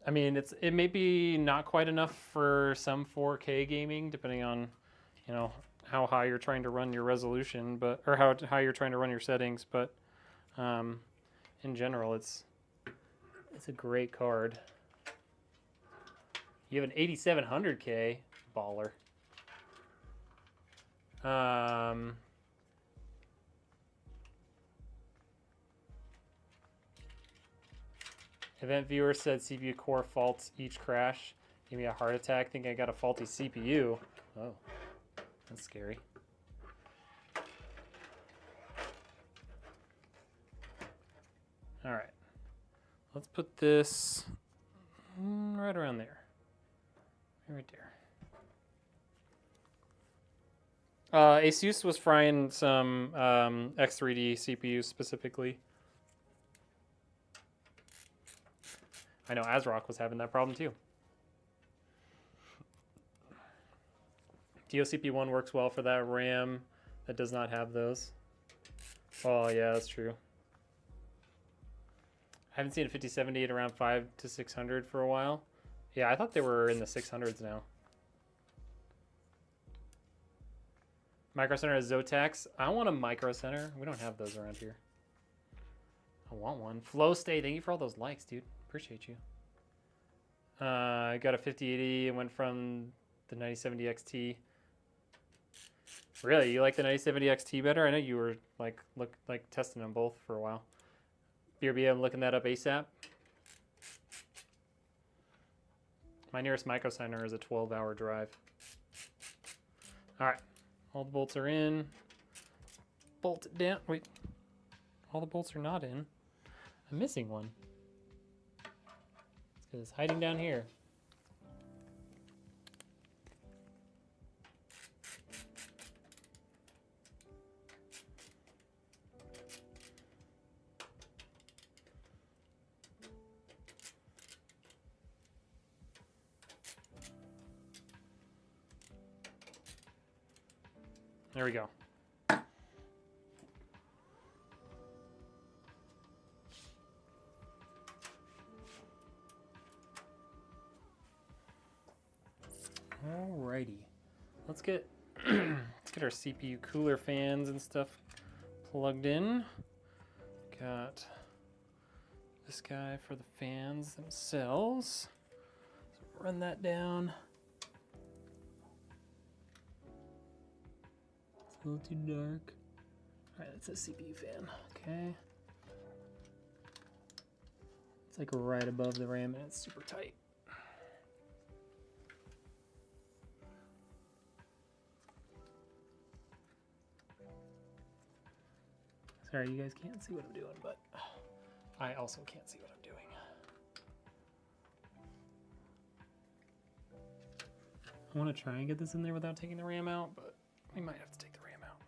mean, it may be not quite enough for some 4K gaming, depending on, you know, how high you're trying to run your resolution, or how high you're trying to run your settings. But in general, it's a great card. You have an 8700K baller. Event viewer said CPU core faults each crash. Give me a heart attack. Think I got a faulty CPU. Oh, that's scary. All right, let's put this right around there. Right there. ASUS was frying some X3D CPUs specifically. I know ASRock was having that problem too. DOCP1 works well for that RAM that does not have those. Oh yeah, that's true. I haven't seen a 5070 at around 500 to 600 for a while. Yeah, I thought they were in the 600s now. Micro Center has Zotacs. I want a Micro Center. We don't have those around here. I want one. Flow Stay, thank you for all those likes, dude. Appreciate you. I got a 5080 and went from the 9070 XT. Really? You like the 9070 XT better? I know you were like testing them both for a while. BRB, I'm looking that up ASAP. My nearest Micro Center is a 12-hour drive. All right. All the bolts are in. Bolt it down. Wait. All the bolts are not in. I'm missing one. It's because it's hiding down here. There we go. Alrighty. Let's get our CPU cooler fans and stuff plugged in. Got this guy for the fans themselves. So run that down. It's a little too dark. Alright, that's a CPU fan. Okay. It's like right above the RAM and it's super tight. Sorry, you guys can't see what I'm doing, but I also can't see what I'm doing. I want to try and get this in there without taking the RAM out, but we might have to take the RAM out.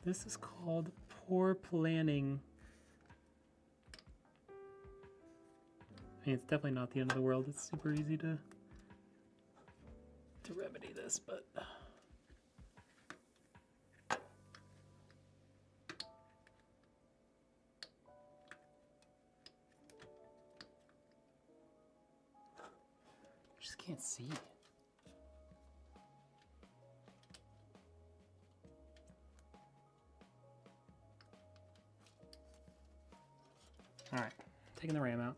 This is called poor planning. I mean, it's definitely not the end of the world. It's super easy to remedy this, but I just can't see. All right, taking the RAM out.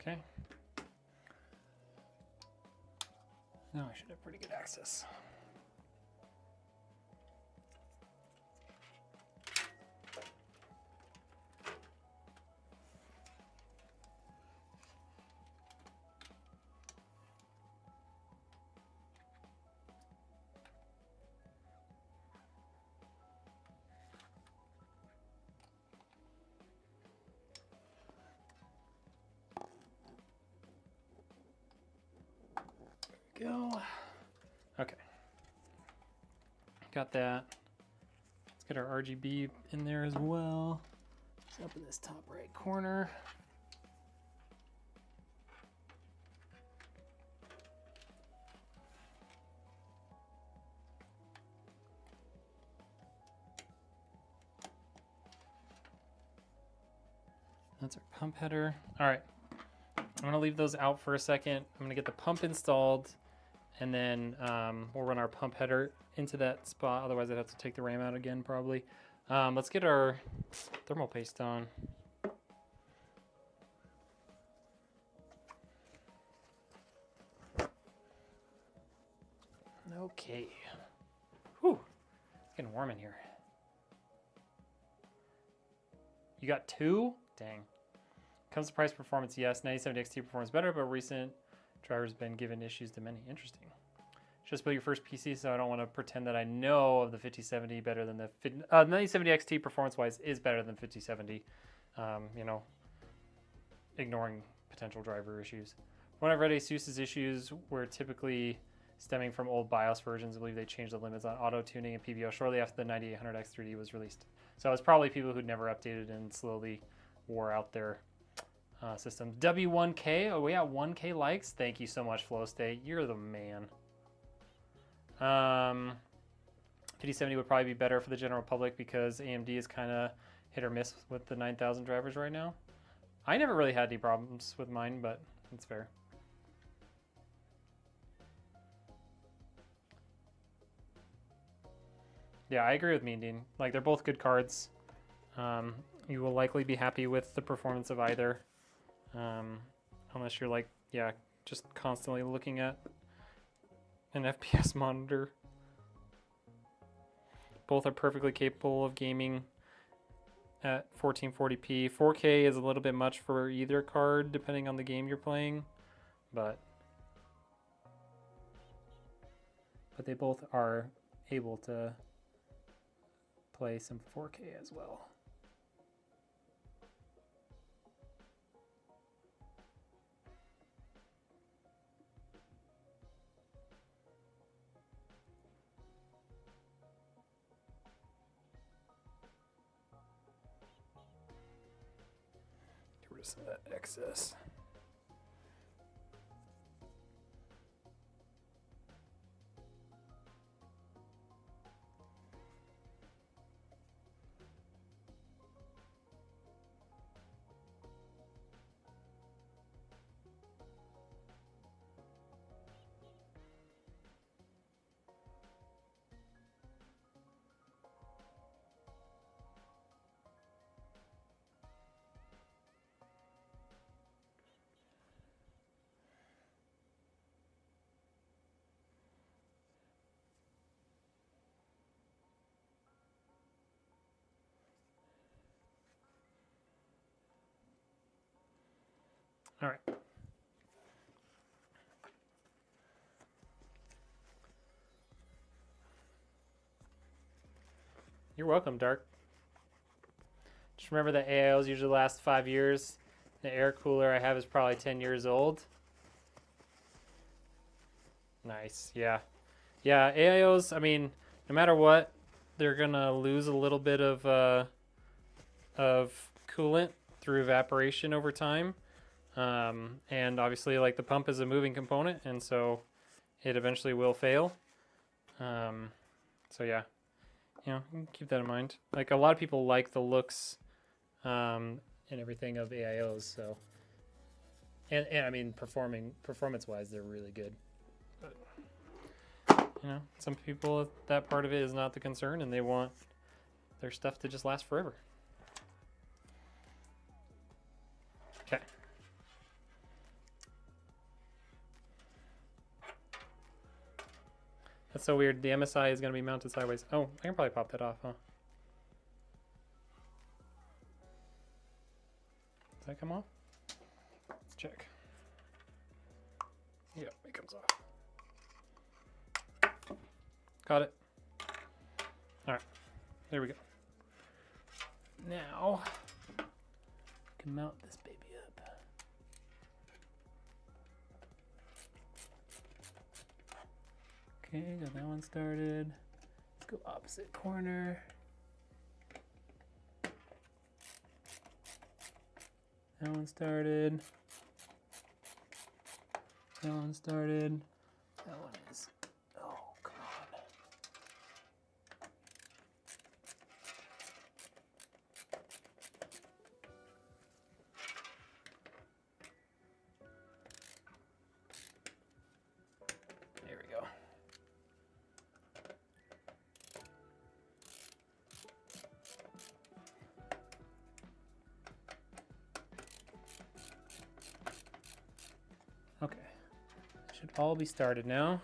Okay. Now I should have pretty good access. Go. Okay. Got that. Let's get our RGB in there as well. It's up in this top right corner. That's our pump header. All right. I'm gonna leave those out for a second. I'm gonna get the pump installed, and then we'll run our pump header into that spot. Otherwise, I'd have to take the RAM out again, probably. Let's get our thermal paste on. Okay. Whew. It's getting warm in here. You got two? Dang. Comes to price performance, yes. 9070 XT performs better, but recent drivers been given issues to many. Interesting. Just built your first PC, so I don't want to pretend that I know of the 5070 better than the 9070 XT performance-wise is better than 5070. You know, ignoring potential driver issues. When I've read ASUS's issues were typically stemming from old BIOS versions. I believe they changed the limits on auto-tuning and PBO shortly after the 9800 X3D was released. So it's probably people who'd never updated and slowly wore out their systems. W1K, oh, we got 1K likes. Thank you so much, Flow State. You're the man. 5070 would probably be better for the general public because AMD is kind of hit or miss with the 9000 drivers right now. I never really had any problems with mine, but it's fair. Yeah, I agree with Mean Dean. Like, they're both good cards. You will likely be happy with the performance of either. Unless you're like, yeah, just constantly looking at an FPS monitor. Both are perfectly capable of gaming at 1440p. 4K is a little bit much for either card, depending on the game you're playing. But but they both are able to play some 4K as well. Get rid of some of that excess. All right. You're welcome, Dark. Just remember that AIOs usually last 5 years. The air cooler I have is probably 10 years old. Nice, yeah. Yeah, AIOs, I mean, no matter what, they're gonna lose a little bit of coolant through evaporation over time. And obviously, like, the pump is a moving component, and so it eventually will fail. So yeah, you know, keep that in mind. Like, a lot of people like the looks and everything of AIOs, so and I mean, performance-wise, they're really good. But, you know, some people, that part of it is not the concern, and they want their stuff to just last forever. Okay. That's so weird. The MSI is going to be mounted sideways. Oh, I can probably pop that off, huh? Does that come off? Let's check. Yep, it comes off. Got it. All right, there we go. Now, I can mount this baby up. Okay, got that one started. Let's go opposite corner. That one started. That one started. That one is. Oh, come on. There we go. Okay, should all be started now.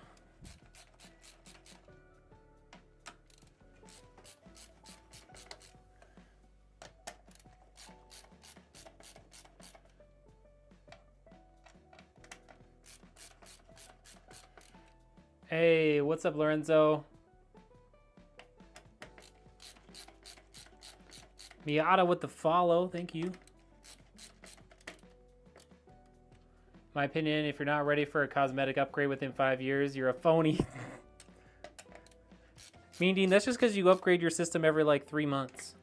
Hey, what's up, Lorenzo? Miata with the follow, thank you. My opinion, if you're not ready for a cosmetic upgrade within 5 years, you're a phony. Meaning, that's just because you upgrade your system every like 3 months.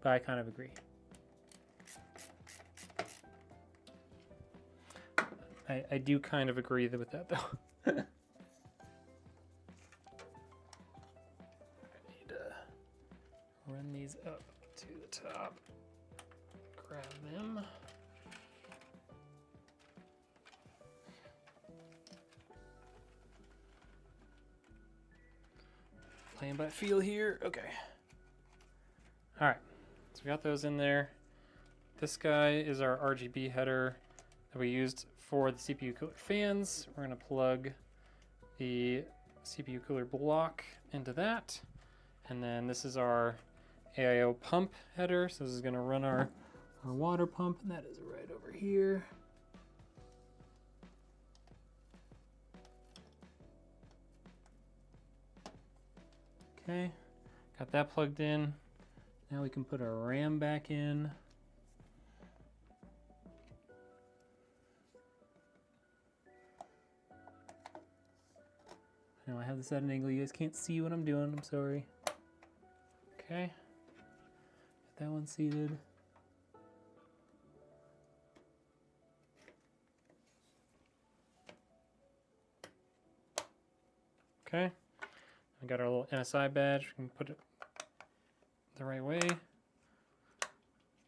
But I kind of agree. I do kind of agree with that, though. I need to run these up to the top. Grab them. Playing by feel here. Okay. All right. So we got those in there. This guy is our RGB header that we used for the CPU cooler fans. We're going to plug the CPU cooler block into that. And then this is our AIO pump header. So this is going to run our water pump, and that is right over here. Okay, got that plugged in. Now we can put our RAM back in. Now I have this at an angle. You guys can't see what I'm doing. I'm sorry. Okay. Get that one seated. Okay. We got our little NSI badge. We can put it the right way.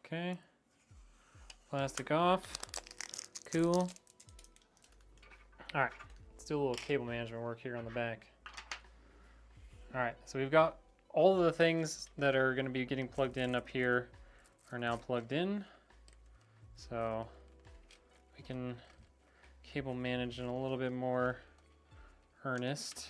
Okay. Plastic off. Cool. All right. Let's do a little cable management work here on the back. All right. So we've got all of the things that are going to be getting plugged in up here are now plugged in. So we can cable manage in a little bit more earnest.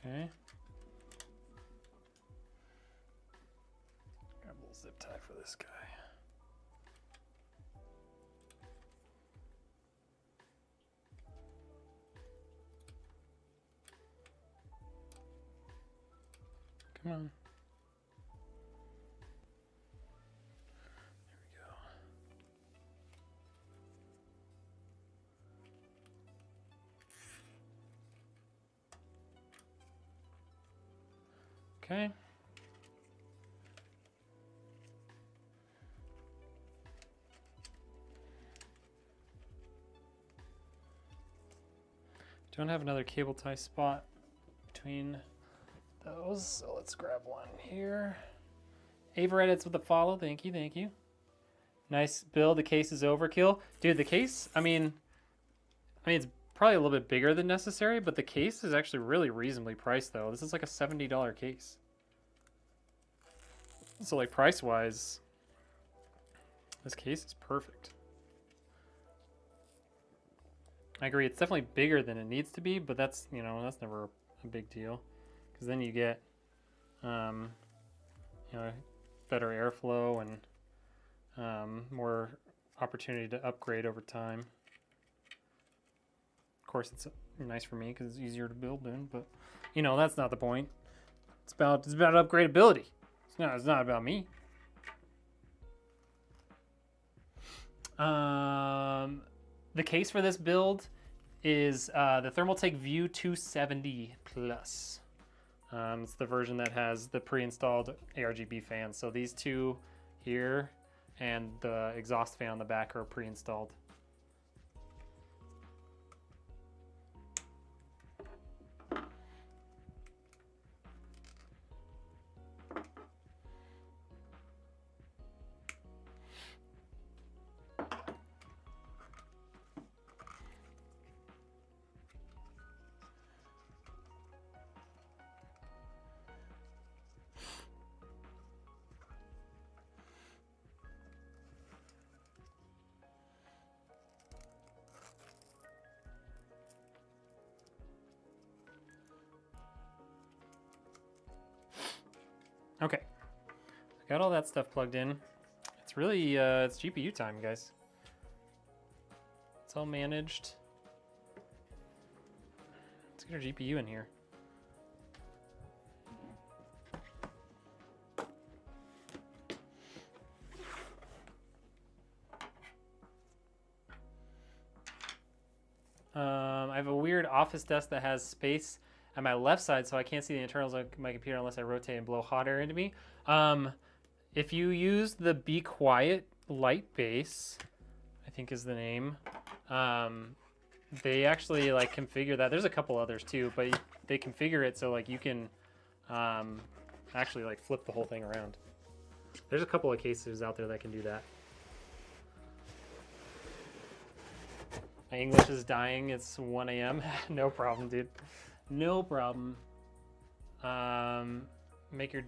Okay. Grab a little zip tie for this guy. Come on. There we go. Okay. Don't have another cable tie spot between those, so let's grab one here. Ava edits with a follow. Thank you, thank you. Nice build. The case is overkill, dude. The case, I mean, it's probably a little bit bigger than necessary, but the case is actually really reasonably priced, though. This is like a $70 case. So, like, price-wise, this case is perfect. I agree, it's definitely bigger than it needs to be, but that's, you know, that's never a big deal. Because then you get, you know, better airflow and more opportunity to upgrade over time. Of course, it's nice for me because it's easier to build in, but you know that's not the point. It's about upgradability. It's not about me. The case for this build is the Thermaltake View 270 Plus. It's the version that has the pre-installed ARGB fans. So these two here and the exhaust fan on the back are pre-installed. Okay, I got all that stuff plugged in. It's really, it's GPU time, guys. It's all managed. Let's get our GPU in here. I have a weird office desk that has space at my left side, so I can't see the internals of my computer unless I rotate and blow hot air into me. If you use the Be Quiet light base, I think is the name, they actually like configure that. There's a couple others too, but they configure it so like you can actually like flip the whole thing around. There's a couple of cases out there that can do that. My English is dying. It's 1 a.m. No problem, dude. No problem. Make your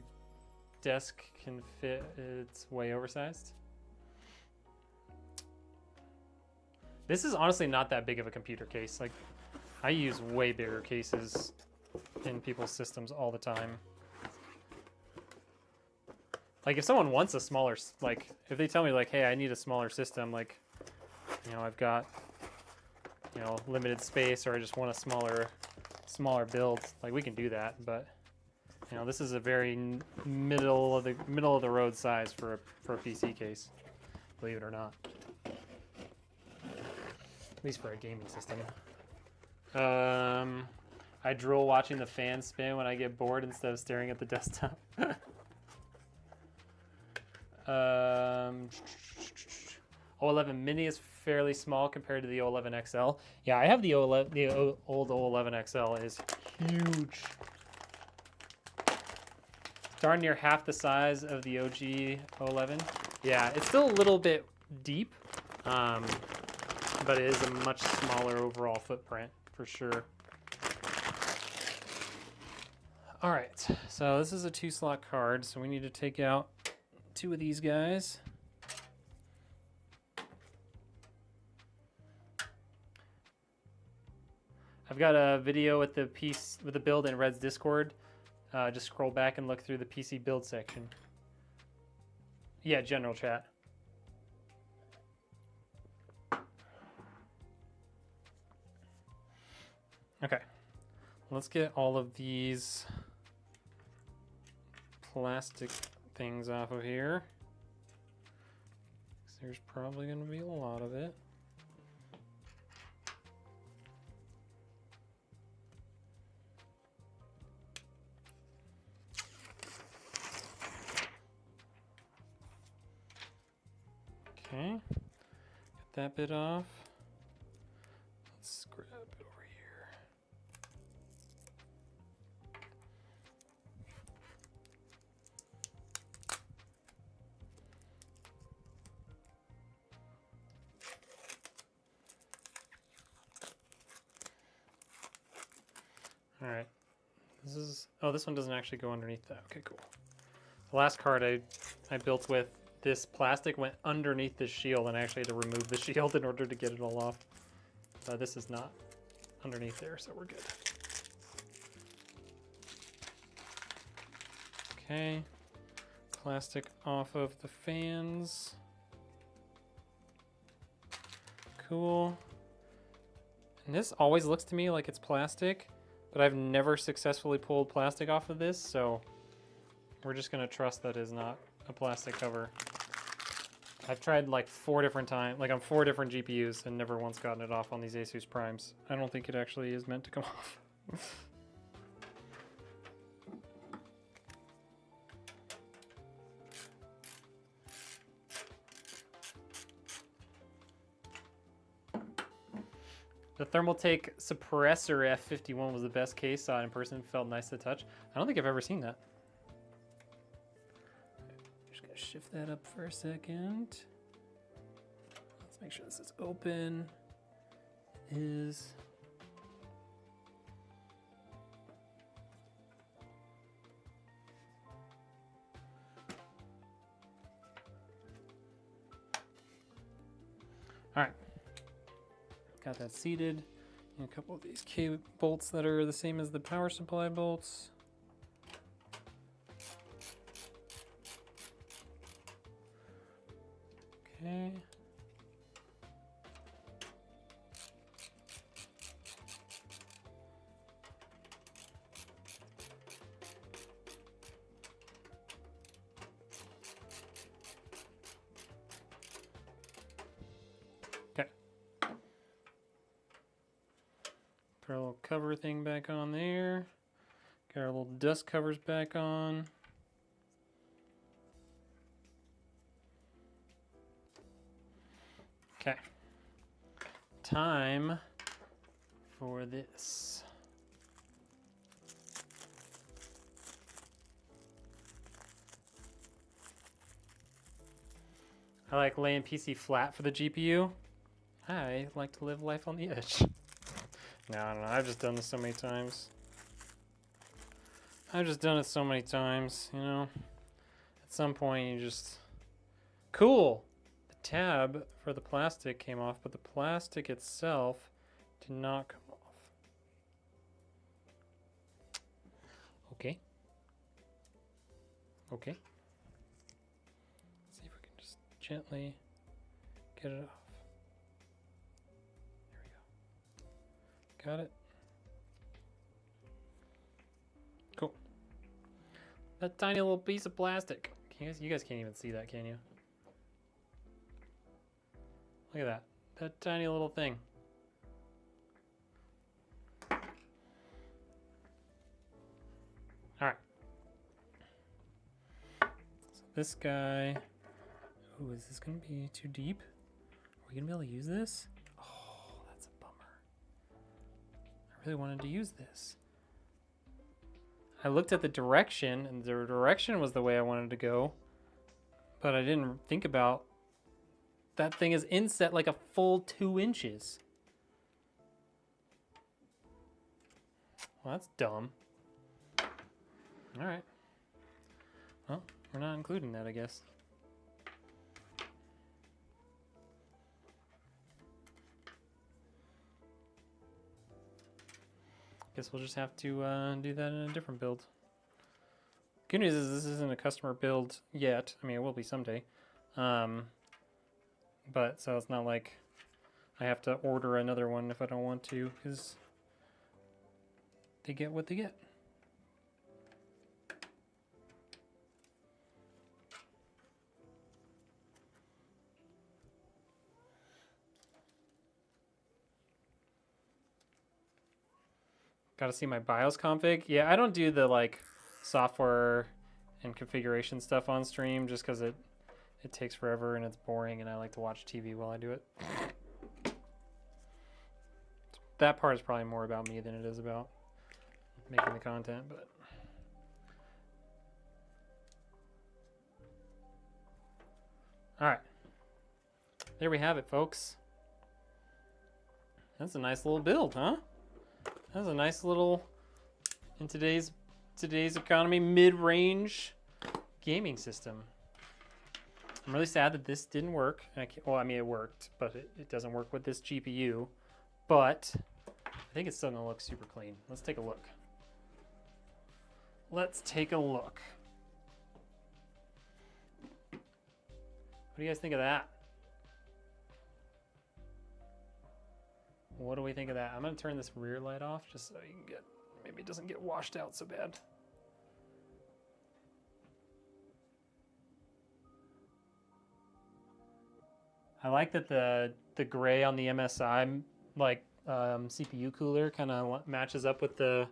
desk can fit. It's way oversized. This is honestly not that big of a computer case. Like, I use way bigger cases in people's systems all the time. Like if someone wants a smaller, like if they tell me like, hey, I need a smaller system, like, you know, I've got, you know, limited space, or I just want a smaller build, like we can do that. But you know, this is a very middle of the road size for a PC case, believe it or not. At least for a gaming system. I drool watching the fan spin when I get bored instead of staring at the desktop. O11 Mini is fairly small compared to the O11 XL. Yeah, I have the old O11 XL. It is huge. Darn near half the size of the OG O11. Yeah, it's still a little bit deep, but it is a much smaller overall footprint for sure. All right, so this is a 2-slot card, so we need to take out 2 of these guys. I've got a video with the build in Red's Discord. Just scroll back and look through the PC build section. Yeah, general chat. Okay, let's get all of these plastic things off of here. There's probably going to be a lot of it. Okay, get that bit off. Let's grab it over here. All right, this is, oh, this one doesn't actually go underneath that. Okay, cool. The last card I built with this plastic went underneath the shield, and I actually had to remove the shield in order to get it all off. This is not underneath there, so we're good. Okay, plastic off of the fans. Cool. And this always looks to me like it's plastic, but I've never successfully pulled plastic off of this, so we're just gonna trust that is not a plastic cover. I've tried like 4 different times, like on 4 different GPUs, and never once gotten it off on these Asus Primes. I don't think it actually is meant to come off. The Thermaltake Suppressor F51 was the best case. Saw it in person, felt nice to touch. I don't think I've ever seen that. Just gonna shift that up for a second. Let's make sure this is open. It is. All right. Got that seated. And a couple of these K bolts that are the same as the power supply bolts. Okay. Put our little cover thing back on there. Got our little dust covers back on. Okay. Time for this. I like laying PC flat for the GPU. I like to live life on the edge. No, I don't know. I've just done this so many times. I've just done it so many times, you know. At some point, you just... Cool! The tab for the plastic came off, but the plastic itself did not come off. Okay. Okay. gently get it off. There we go. Got it. Cool. That tiny little piece of plastic. You guys can't even see that, can you? Look at that. That tiny little thing. All right. So this guy. Oh, is this going to be too deep? Are we going to be able to use this? Oh, that's a bummer. I really wanted to use this. I looked at the direction, and the direction was the way I wanted to go, but I didn't think about that thing is inset like a full 2 inches. Well, that's dumb. All right. Well, we're not including that, I guess. Guess we'll just have to do that in a different build. Good news is this isn't a customer build yet. I mean, it will be someday. But so it's not like I have to order another one if I don't want to, because they get what they get. Gotta see my BIOS config. Yeah, I don't do the like software and configuration stuff on stream just because it takes forever and it's boring and I like to watch TV while I do it. That part is probably more about me than it is about making the content, but all right. There we have it, folks. That's a nice little build, huh? That's a nice little, in today's economy, mid-range gaming system. I'm really sad that this didn't work. Well, I mean, it worked, but it doesn't work with this GPU. But I think it's still gonna look super clean. Let's take a look. Let's take a look. What do you guys think of that? What do we think of that? I'm gonna turn this rear light off just so you can get, maybe it doesn't get washed out so bad. I like that the gray on the MSI like CPU cooler kind of matches up with the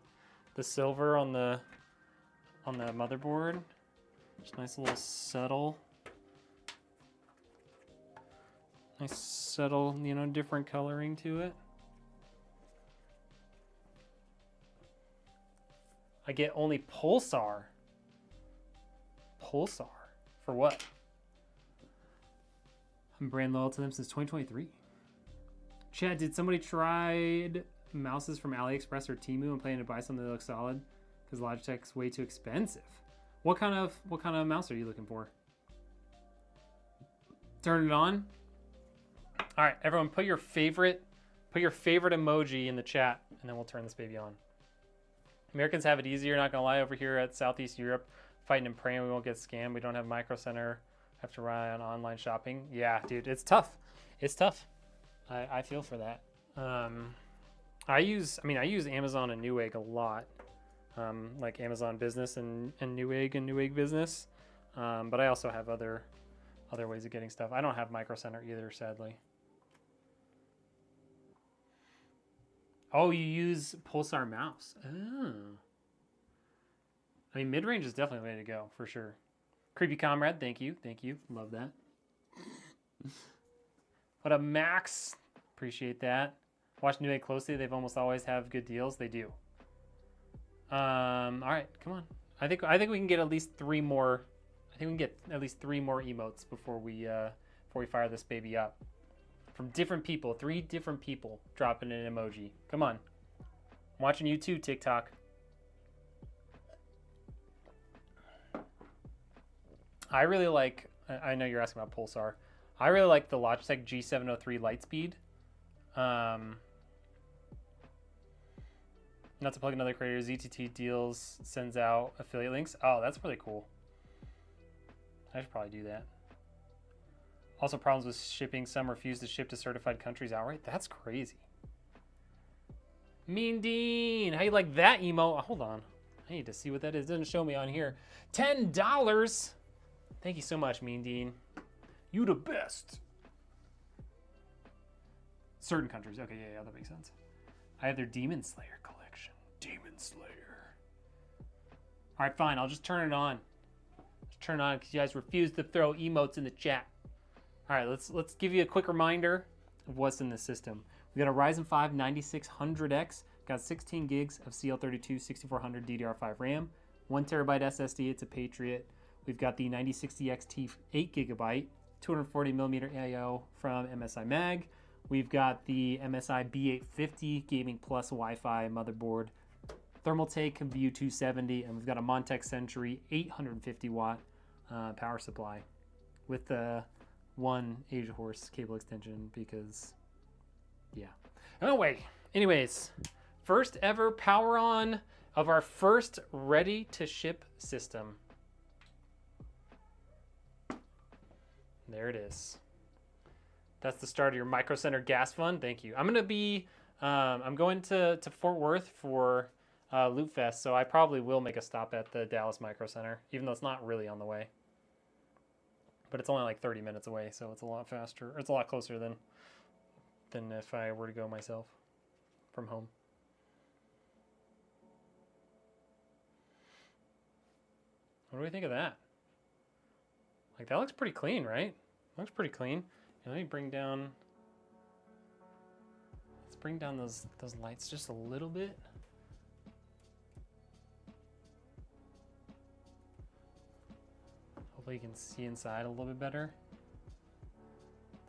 silver on the motherboard. Just nice little subtle. Nice subtle, you know, different coloring to it. I get only Pulsar. Pulsar? For what? I'm brand loyal to them since 2023. Chad, did somebody tried mouses from AliExpress or Temu and planning to buy something that looks solid? Because Logitech's way too expensive. What kind of mouse are you looking for? Turn it on. All right, everyone, put your favorite emoji in the chat, and then we'll turn this baby on. Americans have it easier, not gonna lie, over here at Southeast Europe, fighting and praying we won't get scammed. We don't have Micro Center, have to rely on online shopping. Yeah, dude, it's tough. It's tough. I feel for that. I use Amazon and Newegg a lot, like Amazon Business and Newegg and Newegg Business. But I also have other ways of getting stuff. I don't have Micro Center either, sadly. Oh, you use Pulsar mouse. Oh. I mean, mid-range is definitely the way to go, for sure. Creepy Comrade, thank you. Thank you. Love that. What up, Max? Appreciate that. Watch Newegg closely. They've almost always have good deals. They do. All right, come on. I think we can get at least 3 more. I think we can get at least 3 more emotes before we fire this baby up. From different people, 3 different people dropping an emoji. Come on. I'm watching you too, TikTok. I really like, I know you're asking about Pulsar. I really like the Logitech G703 Lightspeed. Not to plug another creator, ZTT Deals sends out affiliate links. Oh, that's really cool. I should probably do that. Also problems with shipping. Some refuse to ship to certified countries outright. That's crazy. Mean Dean, how you like that emo? Hold on. I need to see what that is. It doesn't show me on here. $10. Thank you so much, Mean Dean. You the best. Certain countries. Okay, yeah, that makes sense. I have their Demon Slayer collection. Demon Slayer. All right, fine. I'll just turn it on. Just turn it on because you guys refuse to throw emotes in the chat. All right, let's give you a quick reminder of what's in the system. We got a Ryzen 5 9600X. Got 16 gigs of CL32 6400 DDR5 RAM. 1 terabyte SSD. It's a Patriot. We've got the 9060 XT 8 gigabyte. 240 millimeter IO from MSI Mag. We've got the MSI B850 Gaming Plus Wi-Fi motherboard, Thermaltake View 270, and we've got a Montech Century 850 watt power supply with the one Asia Horse cable extension because, yeah. Anyways, first ever power on of our first ready to ship system. There it is. That's the start of your Micro Center gas fund. Thank you. I'm going to Fort Worth for Loot Fest, so I probably will make a stop at the Dallas Micro Center, even though it's not really on the way. But it's only like 30 minutes away, so it's a lot faster. Or it's a lot closer than if I were to go myself from home. What do we think of that? Like, that looks pretty clean, right? Looks pretty clean. And let me bring down... Let's bring down those lights just a little bit. Hopefully you can see inside a little bit better.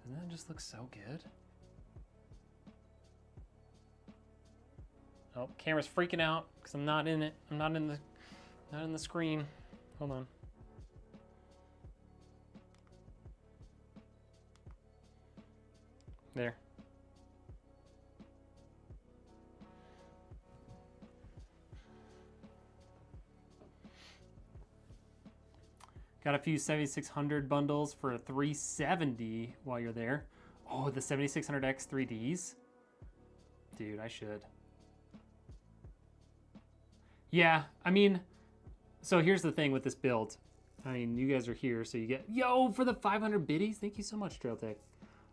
Doesn't that just look so good? Oh, camera's freaking out because I'm not in it. I'm not in the screen. Hold on. There. Got a few 7600 bundles for a 370 while you're there. Oh, the 7600X 3Ds. Dude, I should. Yeah, I mean, so here's the thing with this build. I mean, you guys are here, so you get, yo, for the 500 biddies. Thank you so much, Trailtech.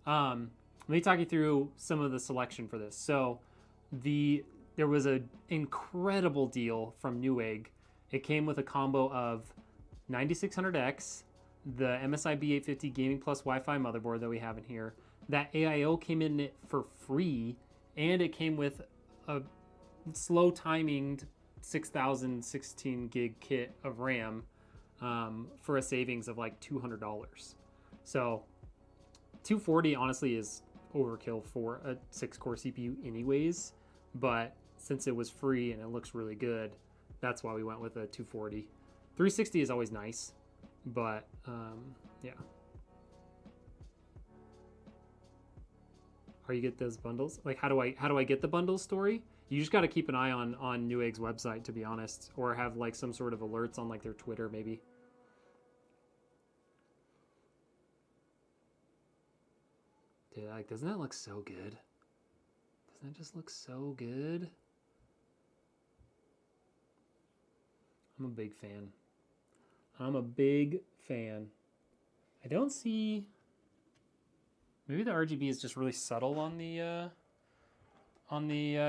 Let me talk you through some of the selection for this. So there was an incredible deal from Newegg. It came with a combo of 9600X, the MSI B850 Gaming Plus Wi-Fi motherboard that we have in here. That AIO came in it for free, and it came with a slow timinged 6016 gig kit of RAM for a savings of like $200. So 240 honestly is overkill for a 6-core CPU anyways, but since it was free and it looks really good, that's why we went with a 240. 360 is always nice, but yeah. How you get those bundles? Like, how do I get the bundles story? You just got to keep an eye on Newegg's website, to be honest, or have like some sort of alerts on like their Twitter maybe. Dude, like, doesn't that look so good? Doesn't that just look so good? I'm a big fan. I'm a big fan. I don't see... Maybe the RGB is just really subtle on the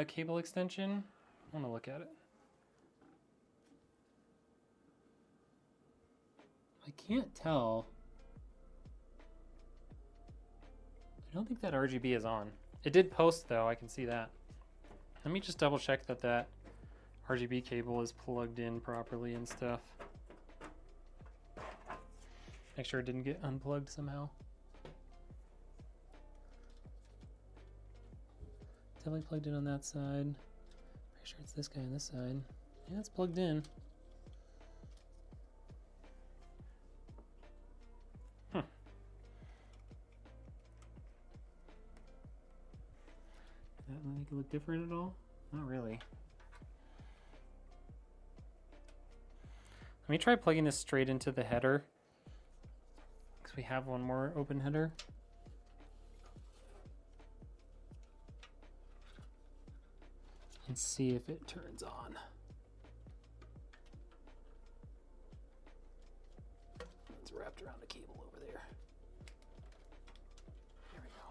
cable extension. I want to look at it. I can't tell. I don't think that RGB is on. It did post though, I can see that. Let me just double check that RGB cable is plugged in properly and stuff. Make sure it didn't get unplugged somehow. Definitely plugged in on that side. Make sure it's this guy on this side. Yeah, it's plugged in. Huh. Does that make it look different at all? Not really. Let me try plugging this straight into the header, because we have one more open header. And see if it turns on. It's wrapped around a cable over there. There we go.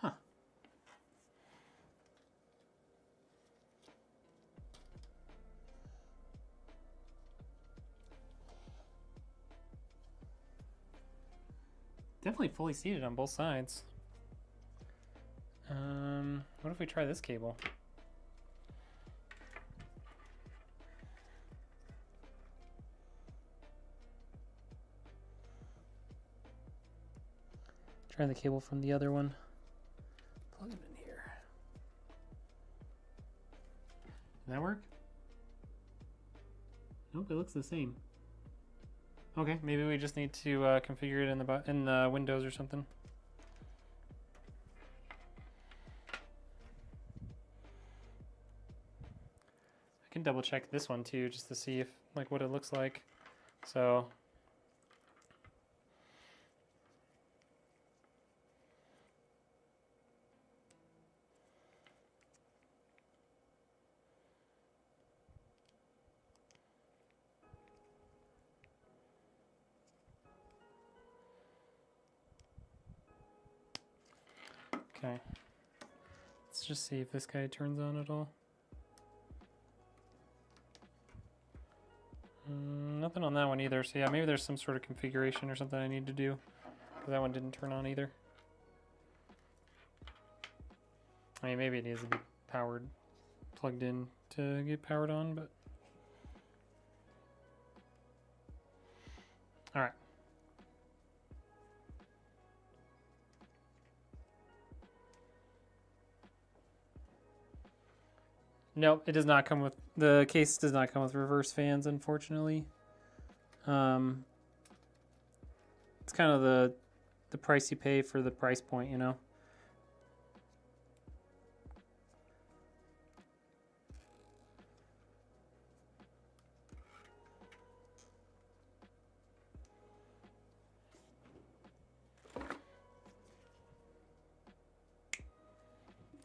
Huh. Definitely fully seated on both sides. What if we try this cable? Try the cable from the other one. Plug it in here. Does that work? Nope, it looks the same. Okay, maybe we just need to configure it in the Windows or something. I can double check this one too, just to see if like what it looks like. So. Okay, let's just see if this guy turns on at all. Nothing on that one either, so yeah, maybe there's some sort of configuration or something I need to do, because that one didn't turn on either. I mean, maybe it needs to be powered, plugged in to get powered on, but... Alright. Nope, it does not come with, the case does not come with reverse fans, unfortunately. It's kind of the price you pay for the price point, you know?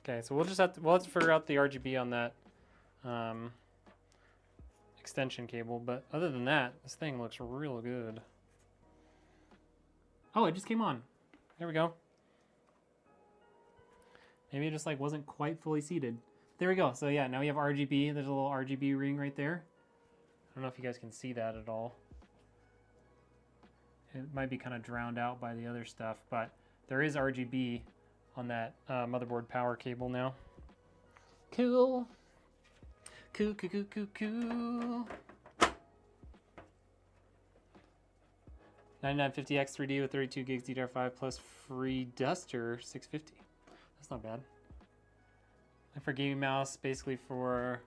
Okay, so we'll have to figure out the RGB on that extension cable, but other than that, this thing looks real good. Oh, it just came on. There we go. Maybe it just like wasn't quite fully seated. There we go. So yeah, now we have RGB. There's a little RGB ring right there. I don't know if you guys can see that at all. It might be kind of drowned out by the other stuff, but there is RGB on that motherboard power cable now. Cool. Cool, cool, cool, cool, cool. 9950X 3D with 32 gigs DDR5 plus free duster 650. That's not bad. And for gaming mouse, basically for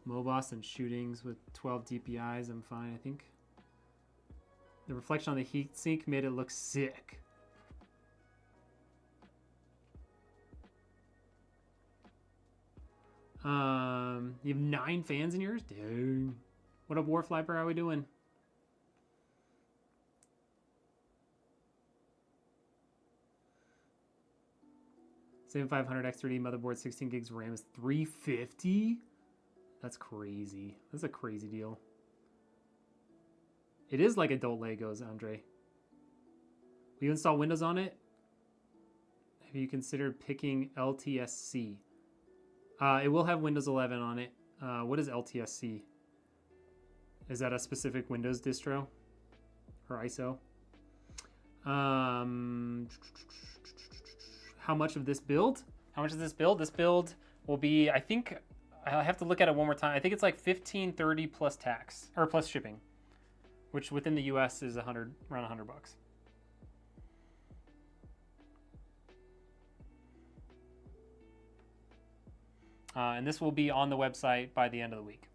MOBOS and shootings with 12 DPIs, I'm fine, I think. The reflection on the heatsink made it look sick. You have 9 fans in yours? Dude. What up, Warfliper? How are we doing? X3D motherboard, 16 gigs RAM is $350? That's crazy. That's a crazy deal. It is like adult Legos, Andre. Will you install Windows on it? Have you considered picking LTSC? It will have Windows 11 on it. What is LTSC? Is that a specific Windows distro? Or ISO? How much of this build? How much is this build? This build will be, I think, I have to look at it one more time. I think it's like $15.30 plus tax, or plus shipping, which within the US is around 100 bucks. And this will be on the website by the end of the week.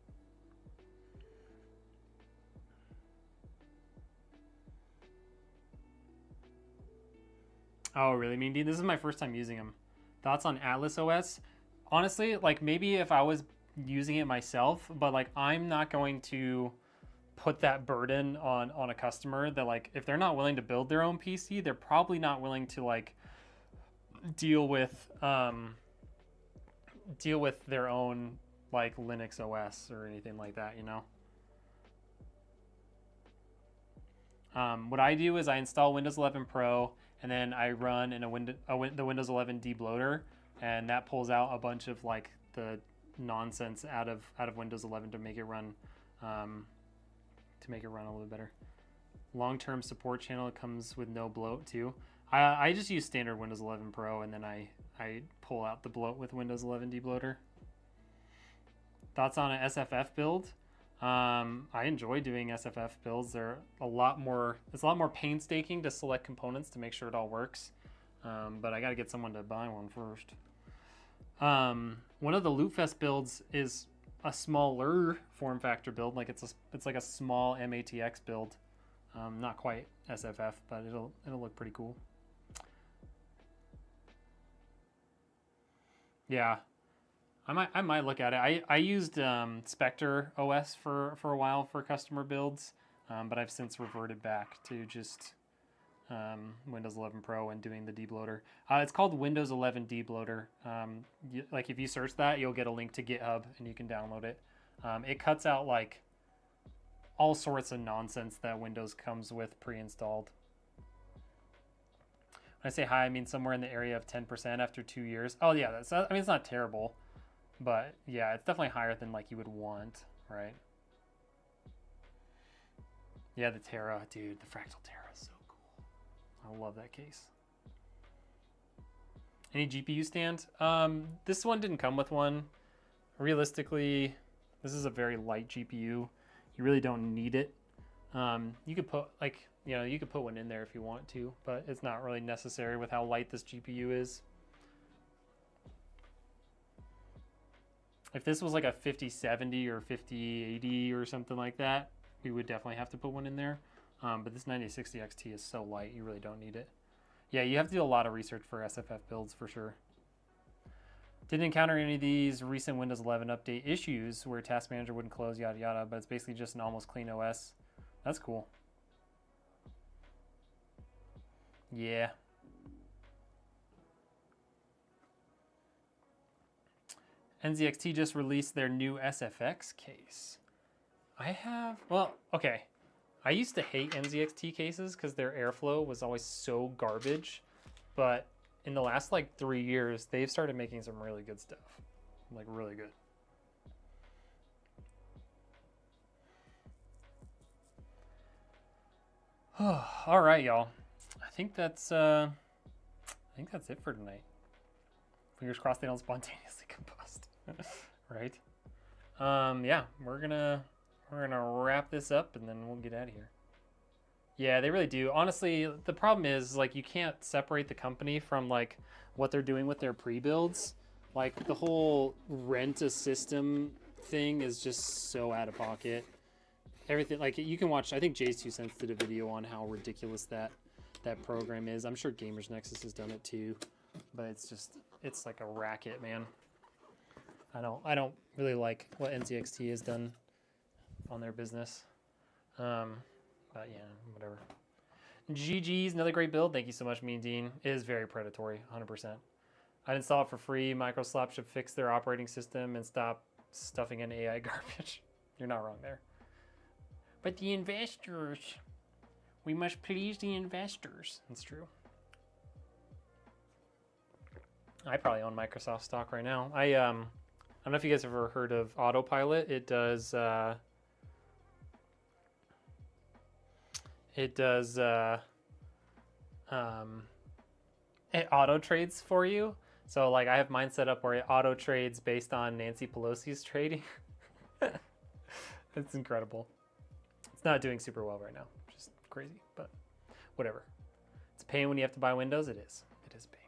Oh, really, Mindy? This is my first time using them. Thoughts on Atlas OS? honestly, like maybe if I was using it myself, but like I'm not going to put that burden on a customer that like if they're not willing to build their own PC, they're probably not willing to like deal with their own like Linux OS or anything like that, you know. What I do is I install Windows 11 Pro and then I run in the Windows 11 debloater, and that pulls out a bunch of like the nonsense out of Windows 11 to make it run a little bit better. Long-term support channel comes with no bloat too. I just use standard Windows 11 Pro, and then I pull out the bloat with Windows 11 debloater. Thoughts on an SFF build? I enjoy doing SFF builds. They're it's a lot more painstaking to select components to make sure it all works. But I got to get someone to buy one first. One of the Lootfest builds is a smaller form factor build. Like it's like a small MATX build. Not quite SFF, but it'll look pretty cool. Yeah. I might look at it. I used Spectre OS for a while for customer builds, but I've since reverted back to just Windows 11 Pro and doing the debloater. It's called Windows 11 debloater. Like if you search that, you'll get a link to GitHub and you can download it. It cuts out like all sorts of nonsense that Windows comes with pre-installed. When I say high, I mean somewhere in the area of 10% after 2 years. Oh yeah, it's not terrible. But yeah, it's definitely higher than like you would want, right? Yeah, the Terra, dude, the Fractal Terra is so cool. I love that case. Any GPU stand? This one didn't come with one. Realistically, this is a very light GPU. You really don't need it. You could put you could put one in there if you want to, but it's not really necessary with how light this GPU is. If this was like a 5070 or 5080 or something like that, we would definitely have to put one in there. But this 9060 XT is so light, you really don't need it. Yeah, you have to do a lot of research for SFF builds for sure. Didn't encounter any of these recent Windows 11 update issues where Task Manager wouldn't close, yada yada, but it's basically just an almost clean OS. That's cool. Yeah. NZXT just released their new SFX case. Okay. I used to hate NZXT cases because their airflow was always so garbage. But in the last like 3 years, they've started making some really good stuff. Like really good. All right, y'all. I think that's it for tonight. Fingers crossed they don't spontaneously combust. Right? Yeah, we're gonna wrap this up and then we'll get out of here. Yeah, they really do. Honestly, the problem is like you can't separate the company from like what they're doing with their pre-builds. Like the whole rent a system thing is just so out of pocket. Everything, like you can watch, I think Jay's 2 Cents did a video on how ridiculous that program is. I'm sure Gamers Nexus has done it too, but it's like a racket, man. I don't really like what NZXT has done on their business. But yeah, whatever. GG's, another great build. Thank you so much, Mean Dean. It is very predatory, 100%. I'd install it for free. Microsoft should fix their operating system and stop stuffing in AI garbage. You're not wrong there. But the investors, we must please the investors. That's true. I probably own Microsoft stock right now. I don't know if you guys have ever heard of Autopilot. It auto trades for you. So like I have mine set up where it auto trades based on Nancy Pelosi's trading. It's incredible. It's not doing super well right now, which is crazy, but whatever. It's a pain when you have to buy Windows. It is. It is a pain.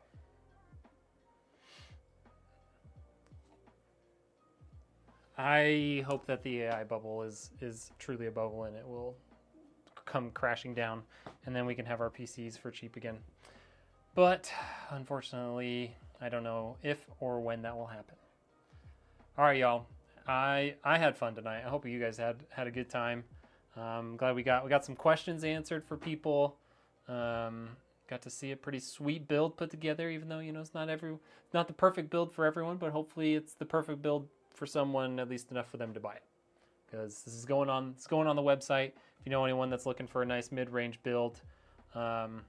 I hope that the AI bubble is truly a bubble and it will come crashing down, and then we can have our PCs for cheap again. But unfortunately, I don't know if or when that will happen. All right, y'all. I had fun tonight. I hope you guys had a good time. Glad we got some questions answered for people. Got to see a pretty sweet build put together, even though it's not the perfect build for everyone, but hopefully it's the perfect build for someone, at least enough for them to buy it. Because this is going on the website. If you know anyone that's looking for a nice mid-range build, then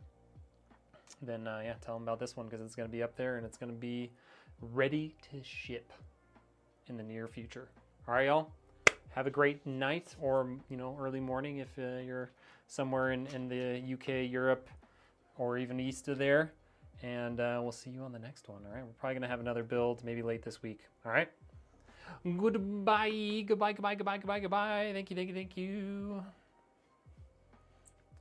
yeah, tell them about this one because it's going to be up there and it's going to be ready to ship in the near future. All right, y'all. Have a great night or early morning if you're somewhere in the UK, Europe, or even east of there. And we'll see you on the next one. All right. We're probably gonna have another build maybe late this week. All right. Goodbye. Goodbye. Thank you.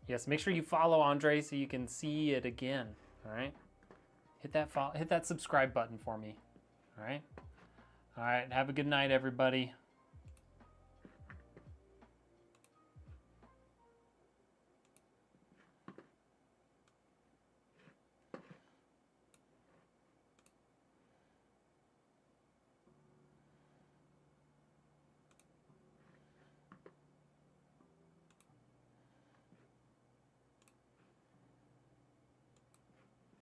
Yes. Make sure you follow Andre so you can see it again. All right. Hit that subscribe button for me. All right. All right. Have a good night, everybody.